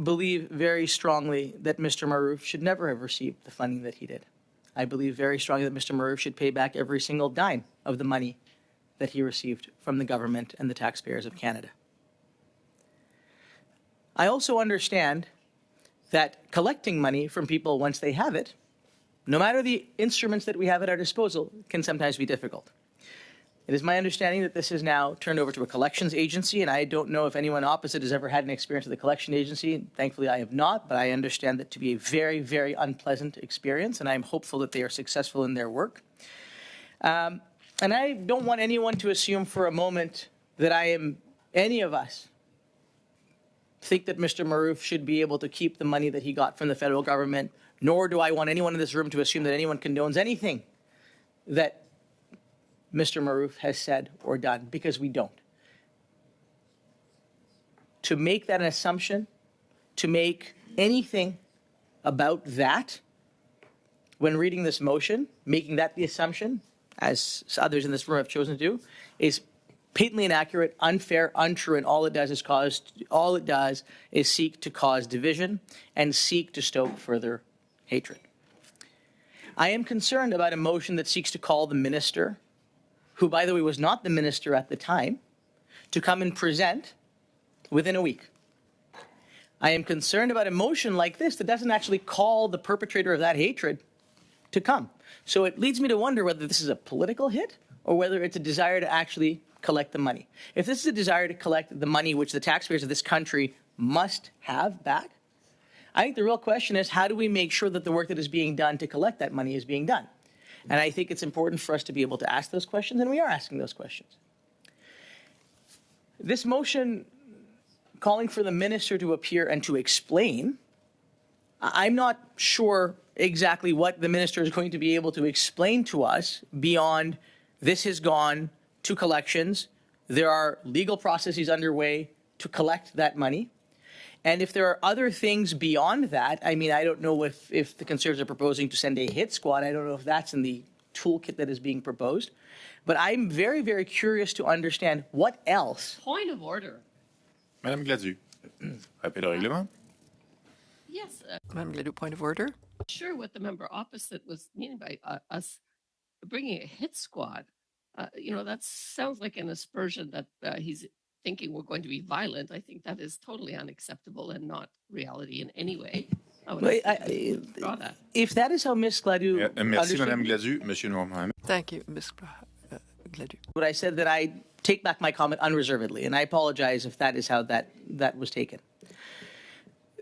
believe very strongly that Mr. Maroof should never have received the funding that he did. I believe very strongly that Mr. Maroof should pay back every single dime of the money that he received from the government and the taxpayers of Canada. I also understand that collecting money from people once they have it, no matter the instruments that we have at our disposal, can sometimes be difficult. It is my understanding that this is now turned over to a collections agency, and I don't know if anyone opposite has ever had an experience with a collection agency. Thankfully, I have not, but I understand that to be a very, very unpleasant experience, and I'm hopeful that they are successful in their work. And I don't want anyone to assume for a moment that any of us think that Mr. Maroof should be able to keep the money that he got from the federal government, nor do I want anyone in this room to assume that anyone condones anything that Mr. Maroof has said or done, because we don't. To make that an assumption, to make anything about that, when reading this motion, making that the assumption, as others in this room have chosen to do, is patently inaccurate, unfair, untrue, and all it does is seek to cause division and seek to stoke further hatred. I am concerned about a motion that seeks to call the minister, who, by the way, was not the minister at the time, to come and present within a week. I am concerned about a motion like this that doesn't actually call the perpetrator of that hatred to come. So it leads me to wonder whether this is a political hit or whether it's a desire to actually collect the money. If this is a desire to collect the money which the taxpayers of this country must have back, I think the real question is, how do we make sure that the work that is being done to collect that money is being done? And I think it's important for us to be able to ask those questions, and we are asking those questions. This motion calling for the minister to appear and to explain, I'm not sure exactly what the minister is going to be able to explain to us beyond this has gone to collections. There are legal processes underway to collect that money. And if there are other things beyond that, I mean, I don't know if the Conservatives are proposing to send a hit squad. I don't know if that's in the toolkit that is being proposed. But I'm very, very curious to understand what else. Point of order. Madame Gladu, rappel au règlement. Yes, Madam Gladu, point of order. sure what the member opposite was meaning by us bringing a hit squad. That sounds like an aspersion that he's thinking we're going to be violent. I think that is totally unacceptable and not reality in any way. I would draw that. If that is how Ms. Gladu Merci, Madame Gladu. Monsieur Noir-Mohamed. Thank you, Ms. Gladu. But I said that I take back my comment unreservedly, and I apologize if that is how that was taken.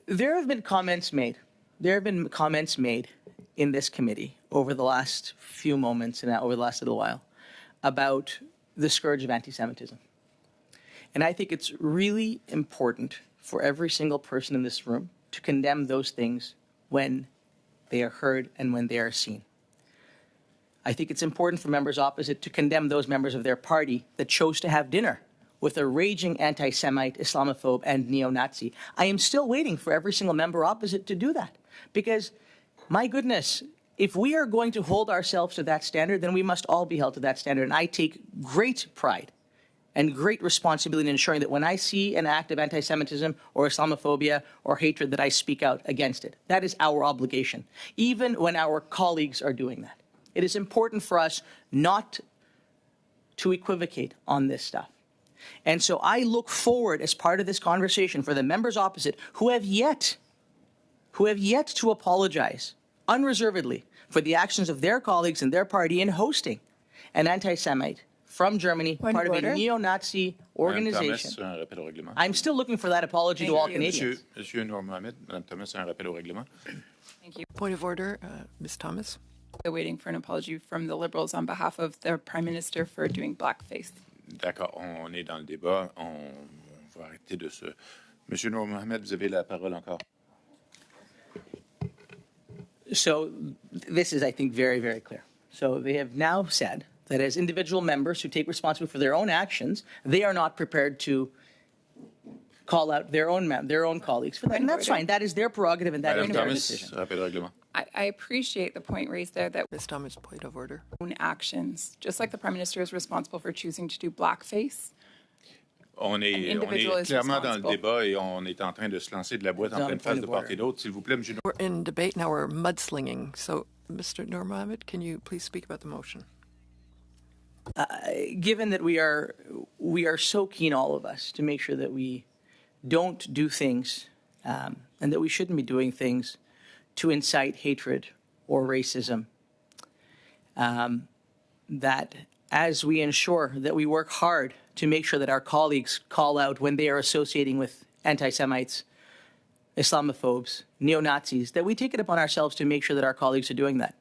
There have been comments made. There have been comments made in this committee over the last few moments and over the last little while about the scourge of anti-Semitism. And I think it's really important for every single person in this room to condemn those things when they are heard and when they are seen. I think it's important for members opposite to condemn those members of their party that chose to have dinner with a raging anti-Semite, Islamophobe, and neo-Nazi. I am still waiting for every single member opposite to do that. Because, my goodness, if we are going to hold ourselves to that standard, then we must all be held to that standard. And I take great pride and great responsibility in ensuring that when I see an act of anti-Semitism or Islamophobia or hatred, that I speak out against it. That is our obligation, even when our colleagues are doing that. It is important for us not to equivocate on this stuff. And so I look forward, as part of this conversation, for the members opposite who have yet to apologize unreservedly for the actions of their colleagues and their party in hosting an anti-Semite from Germany, part of a neo-Nazi organization. Madame Thomas, un rappel au règlement. I'm still looking for that apology to all Canadians. Monsieur Noir-Mohamed, Madame Thomas, un rappel au règlement. Thank you. Point of order, Ms. Thomas. Still waiting for an apology from the Liberals on behalf of the Prime Minister for doing blackface. D'accord, on est dans le débat. On va arrêter de se... Monsieur Noir-Mohamed, vous avez la parole encore. So this is, I think, very, very clear. So they have now said that as individual members who take responsibility for their own actions, they are not prepared to call out their own colleagues for that. And that's fine. That is their prerogative and that is their decision. Rappel au règlement. I appreciate the point raised there that Ms. Thomas, point of order. own actions, just like the Prime Minister is responsible for choosing to do blackface. On est clairement dans le débat et on est en train de se lancer de la boîte en pleine face de part et d'autre. S'il vous plaît, Monsieur. We're in debate now. We're mudslinging. So, Mr. Noor-Mohamed, can you please speak about the motion? Given that we are so keen, all of us, to make sure that we don't do things and that we shouldn't be doing things to incite hatred or racism, that as we ensure that we work hard to make sure that our colleagues call out when they are associating with anti-Semites, Islamophobes, neo-Nazis, that we take it upon ourselves to make sure that our colleagues are doing that.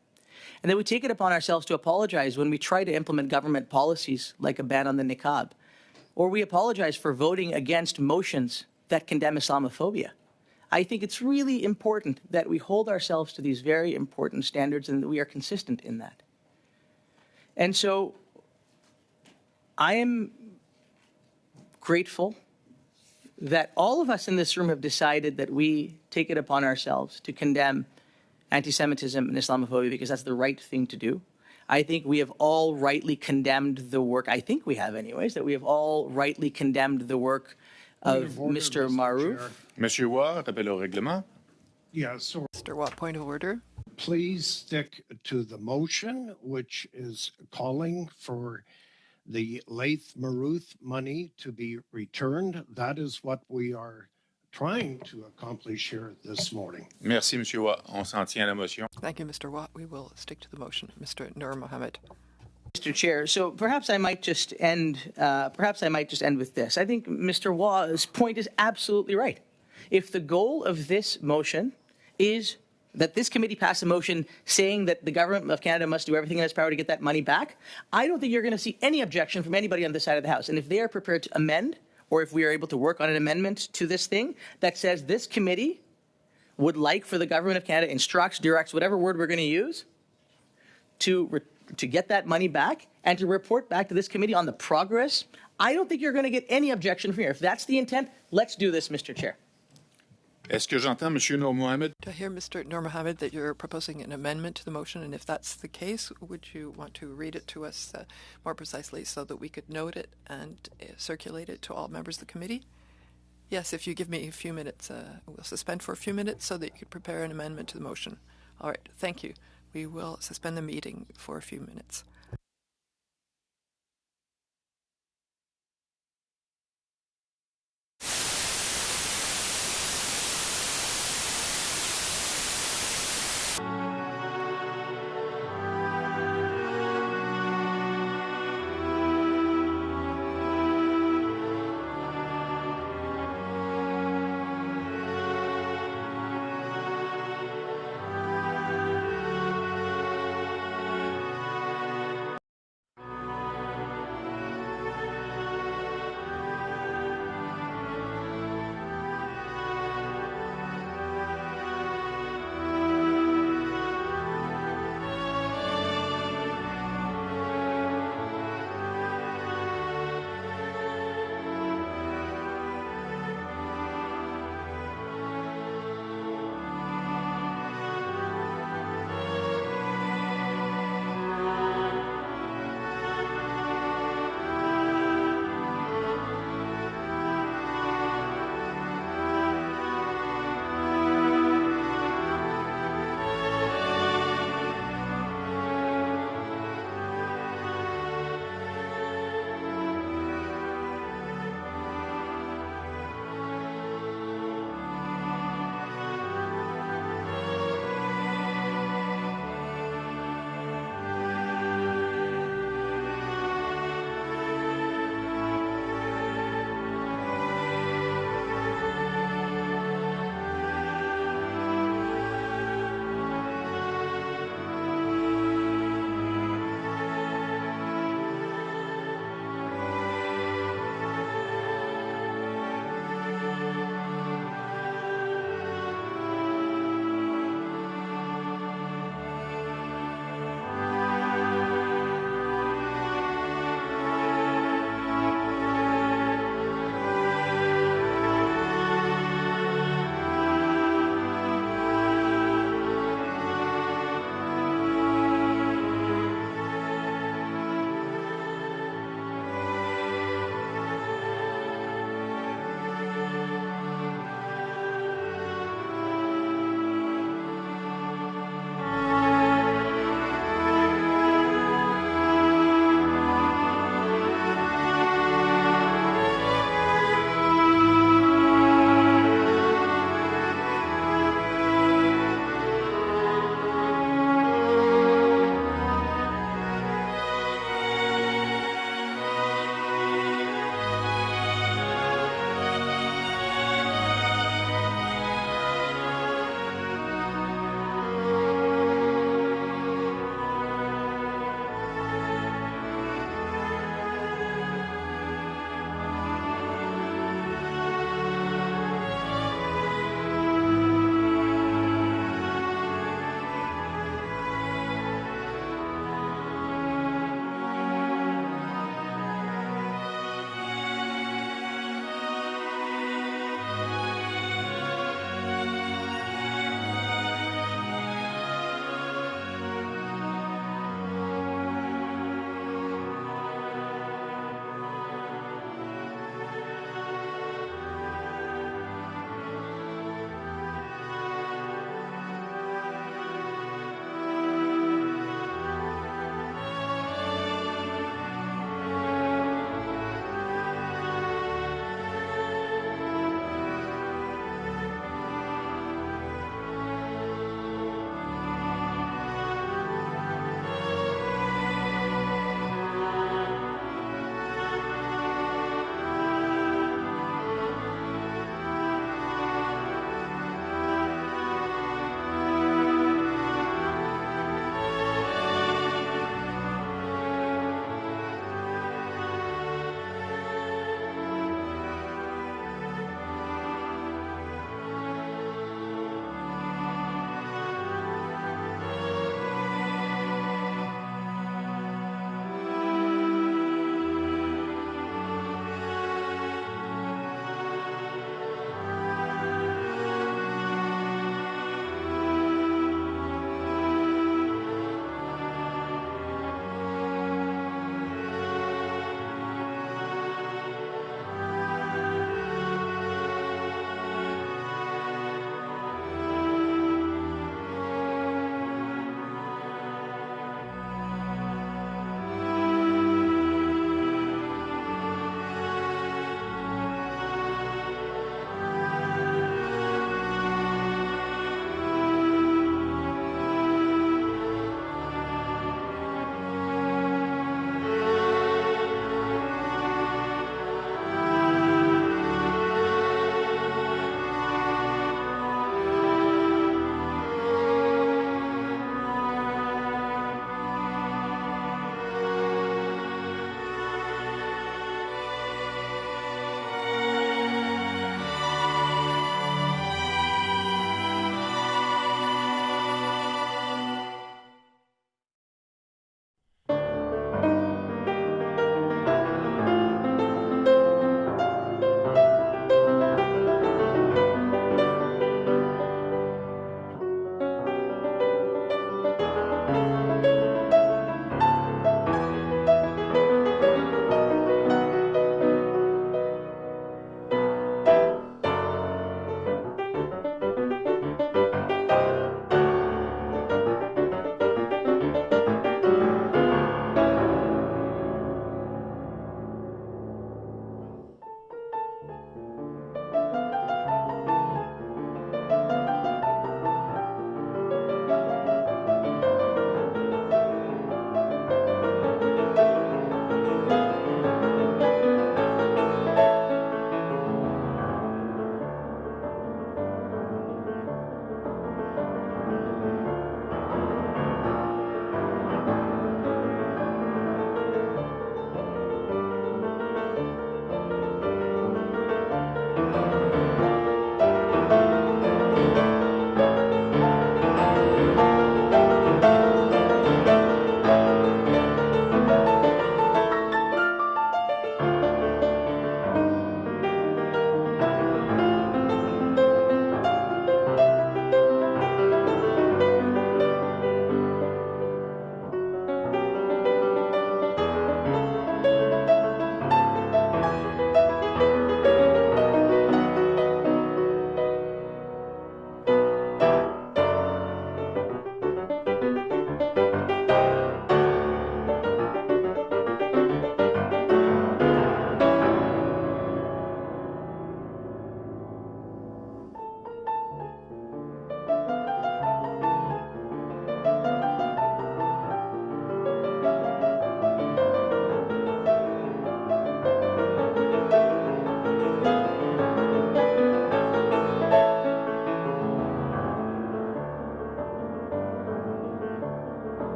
And that we take it upon ourselves to apologize when we try to implement government policies like a ban on the niqab, or we apologize for voting against motions that condemn Islamophobia. I think it's really important that we hold ourselves to these very important standards and that we are consistent in that. And so I am grateful that all of us in this room have decided that we take it upon ourselves to condemn anti-Semitism and Islamophobia because that's the right thing to do. I think we have all rightly condemned the work, I think we have anyways, that we have all rightly condemned the work of Mr. Marouf. Monsieur Waugh, rappel au règlement. Yeah, so Mr. Watt, point of order. please stick to the motion, which is calling for the Laith Maruth money to be returned. That is what we are trying to accomplish here this morning. Merci, Monsieur Waugh. On s'en tient à la motion. Thank you, Mr. Watt. We will stick to the motion. Mr. Nur Mohammed. Mr. Chair, so perhaps I might just end with this. I think Mr. Waugh's point is absolutely right. If the goal of this motion is that this committee pass a motion saying that the government of Canada must do everything in its power to get that money back, I don't think you're going to see any objection from anybody on this side of the House. And if they are prepared to amend, or if we are able to work on an amendment to this thing that says this committee would like for the government of Canada instructs, directs, whatever word we're going to use, to get that money back and to report back to this committee on the progress, I don't think you're going to get any objection from here. If that's the intent, let's do this, Mr. Chair. Est-ce que j'entends, Monsieur Nur Mohammed? To hear Mr. Nur Mohammed that you're proposing an amendment to the motion, and if that's the case, would you want to read it to us more precisely so that we could note it and circulate it to all members of the committee? Yes, if you give me a few minutes, we'll suspend for a few minutes so that you could prepare an amendment to the motion. All right, thank you. We will suspend the meeting for a few minutes.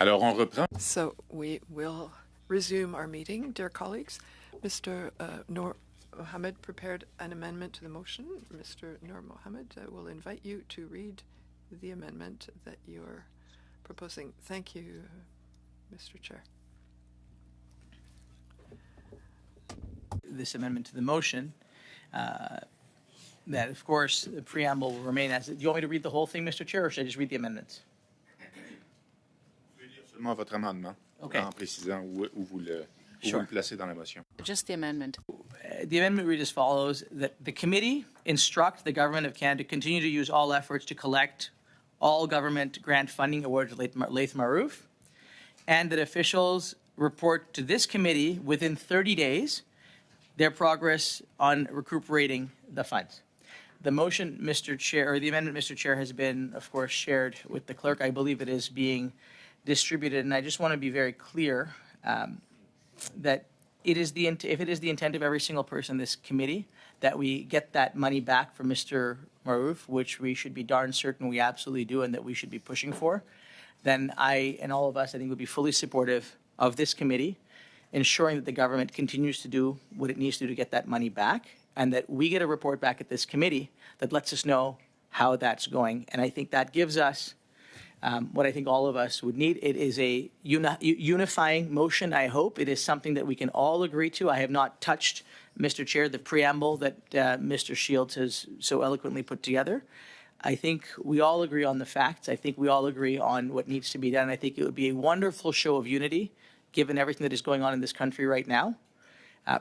Alors, on reprend. So we will resume our meeting, dear colleagues. Mr. Noor Mohammed prepared an amendment to the motion. Mr. Noor Mohammed, I will invite you to read the amendment that you're proposing. Thank you, Mr. Chair. This amendment to the motion, that of course the preamble will remain as. Do you want me to read the whole thing, Mr. Chair, or should I just read the amendments? Seulement votre amendement, okay. En précisant où vous le placez dans la motion. Just the amendment. The amendment reads as follows: that the committee instruct the Government of Canada to continue to use all efforts to collect all government grant funding awarded to Laith Marouf, and that officials report to this committee within 30 days their progress on recuperating the funds. The motion, Mr. Chair, or the amendment, Mr. Chair, has been, of course, shared with the clerk. I believe it is being distributed, and I just want to be very clear that if it is the intent of every single person in this committee that we get that money back from Mr. Marouf, which we should be darn certain we absolutely do and that we should be pushing for, then I and all of us, I think, would be fully supportive of this committee, ensuring that the government continues to do what it needs to do to get that money back, and that we get a report back at this committee that lets us know how that's going. And I think that gives us what I think all of us would need. It is a unifying motion, I hope. It is something that we can all agree to. I have not touched, Mr. Chair, the preamble that Mr. Shields has so eloquently put together. I think we all agree on the facts. I think we all agree on what needs to be done. I think it would be a wonderful show of unity, given everything that is going on in this country right now,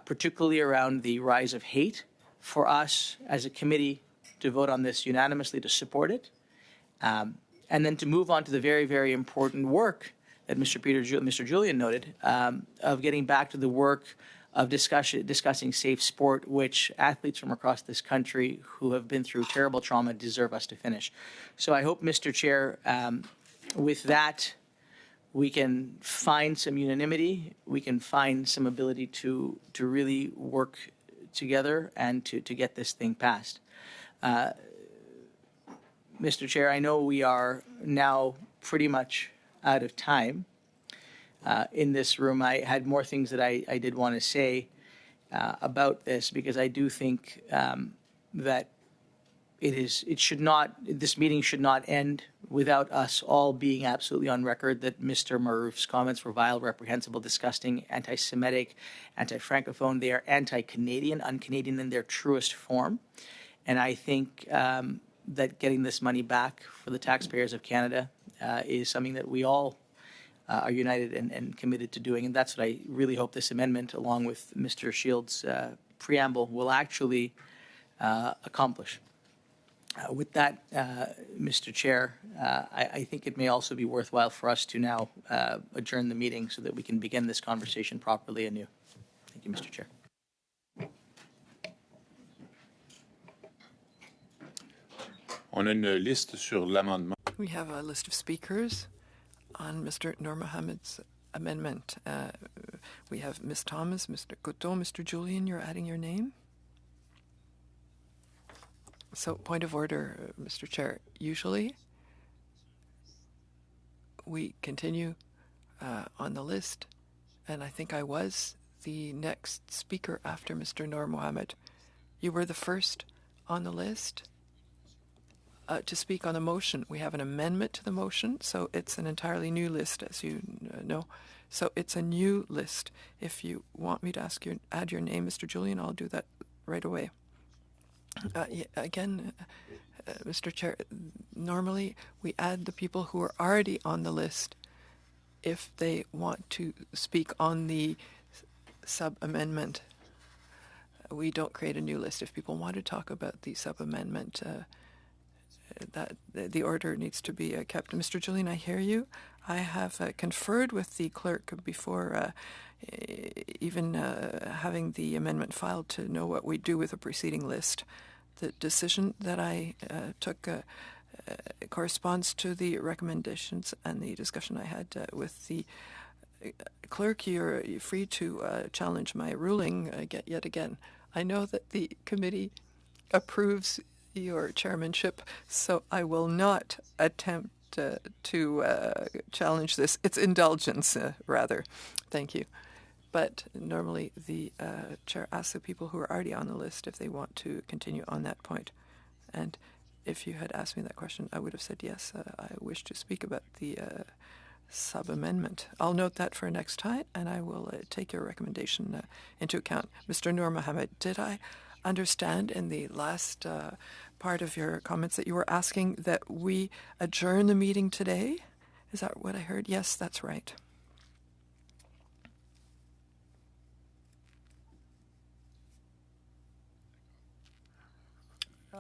particularly around the rise of hate, for us as a committee to vote on this unanimously to support it. And then to move on to the very, very important work that Mr. Julian noted, of getting back to the work of discussing safe sport, which athletes from across this country who have been through terrible trauma deserve us to finish. So I hope, Mr. Chair, with that, we can find some unanimity, we can find some ability to really work together and to get this thing passed. Mr. Chair, I know we are now pretty much out of time in this room. I had more things that I did want to say about this, because I do think that this meeting should not end without us all being absolutely on record that Mr. Marouf's comments were vile, reprehensible, disgusting, anti-Semitic, anti-Francophone. They are anti-Canadian, un-Canadian in their truest form. And I think that getting this money back for the taxpayers of Canada is something that we all are united and committed to doing. And that's what I really hope this amendment, along with Mr. Shields' preamble, will actually accomplish. With that, Mr. Chair, I think it may also be worthwhile for us to now adjourn the meeting so that we can begin this conversation properly anew. Thank you, Mr. Chair. On a une liste sur l'amendement. We have a list of speakers on Mr. Noor Mohammed's amendment. We have Ms. Thomas, Mr. Coteau, Mr. Julian. You're adding your name? So, point of order, Mr. Chair. Usually, we continue on the list, and I think I was the next speaker after Mr. Noor Mohammed. You were the first on the list to speak on the motion. We have an amendment to the motion, so it's an entirely new list, as you know. So it's a new list. If you want me to add your name, Mr. Julian, I'll do that right away. Again, Mr. Chair, normally we add the people who are already on the list if they want to speak on the sub-amendment. We don't create a new list. If people want to talk about the sub-amendment, that the order needs to be kept. Mr. Julian, I hear you. I have conferred with the clerk before even having the amendment filed to know what we do with a preceding list. The decision that I took corresponds to the recommendations and the discussion I had with the clerk. You're free to challenge my ruling yet again. I know that the committee approves your chairmanship, so I will not attempt to challenge this. It's indulgence, rather. Thank you. But normally the chair asks the people who are already on the list if they want to continue on that point. And if you had asked me that question, I would have said yes, I wish to speak about the sub-amendment. I'll note that for next time, and I will take your recommendation into account. Mr. Noor Mohammed, did I understand in the last part of your comments that you were asking that we adjourn the meeting today? Is that what I heard? Yes, that's right.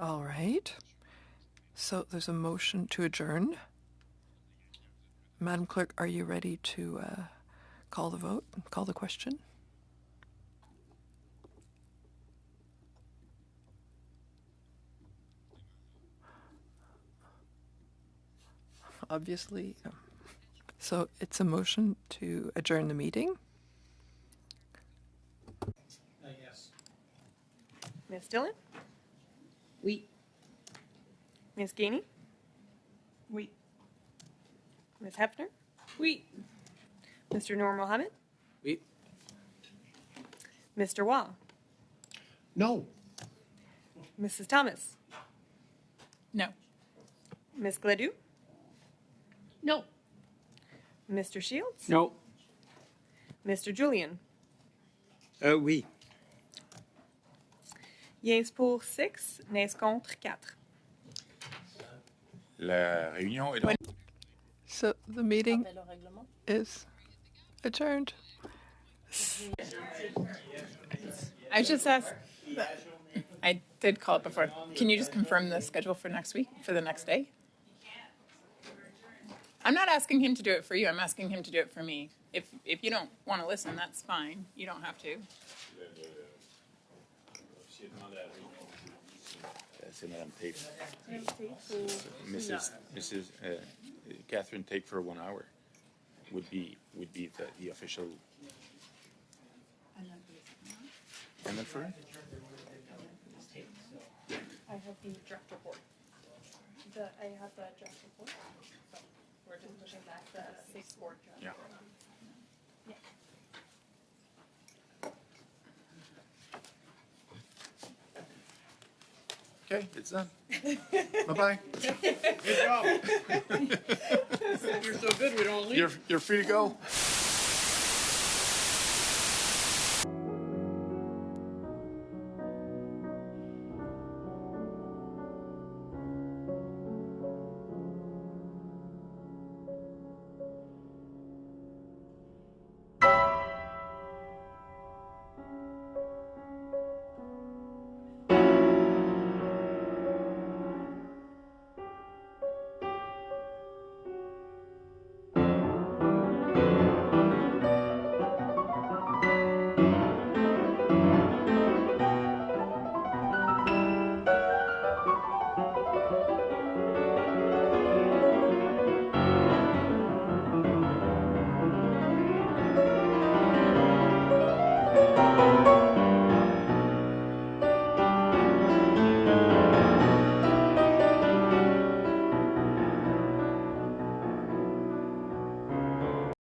All right. So there's a motion to adjourn. Madam Clerk, are you ready to call the vote, call the question? Obviously. So it's a motion to adjourn the meeting. Yes. Ms. Dillon? Oui. Ms. Gainey? Oui. Ms. Hefner? Oui. Mr. Noor Mohammed? Oui. Mr. Wah? No. Mrs. Thomas? No. Ms. Gladue? No. Mr. Shields? No. Mr. Julian? Oui. Yes pour 6, nays contre 4. La réunion est donc... So the meeting is adjourned. I just asked, I did call it before. Can you just confirm the schedule for next week, for the next day? I'm not asking him to do it for you. I'm asking him to do it for me. If you don't want to listen, that's fine. You don't have to. C'est Madame Tate. Mrs. Catherine Tate for 1 hour would be the official. And then for her? I have the draft report. I have the draft report. So we're just pushing back the safe board draft. Yeah. Okay, it's done. Bye-bye. Good job. You're so good we don't leave. You're free to go.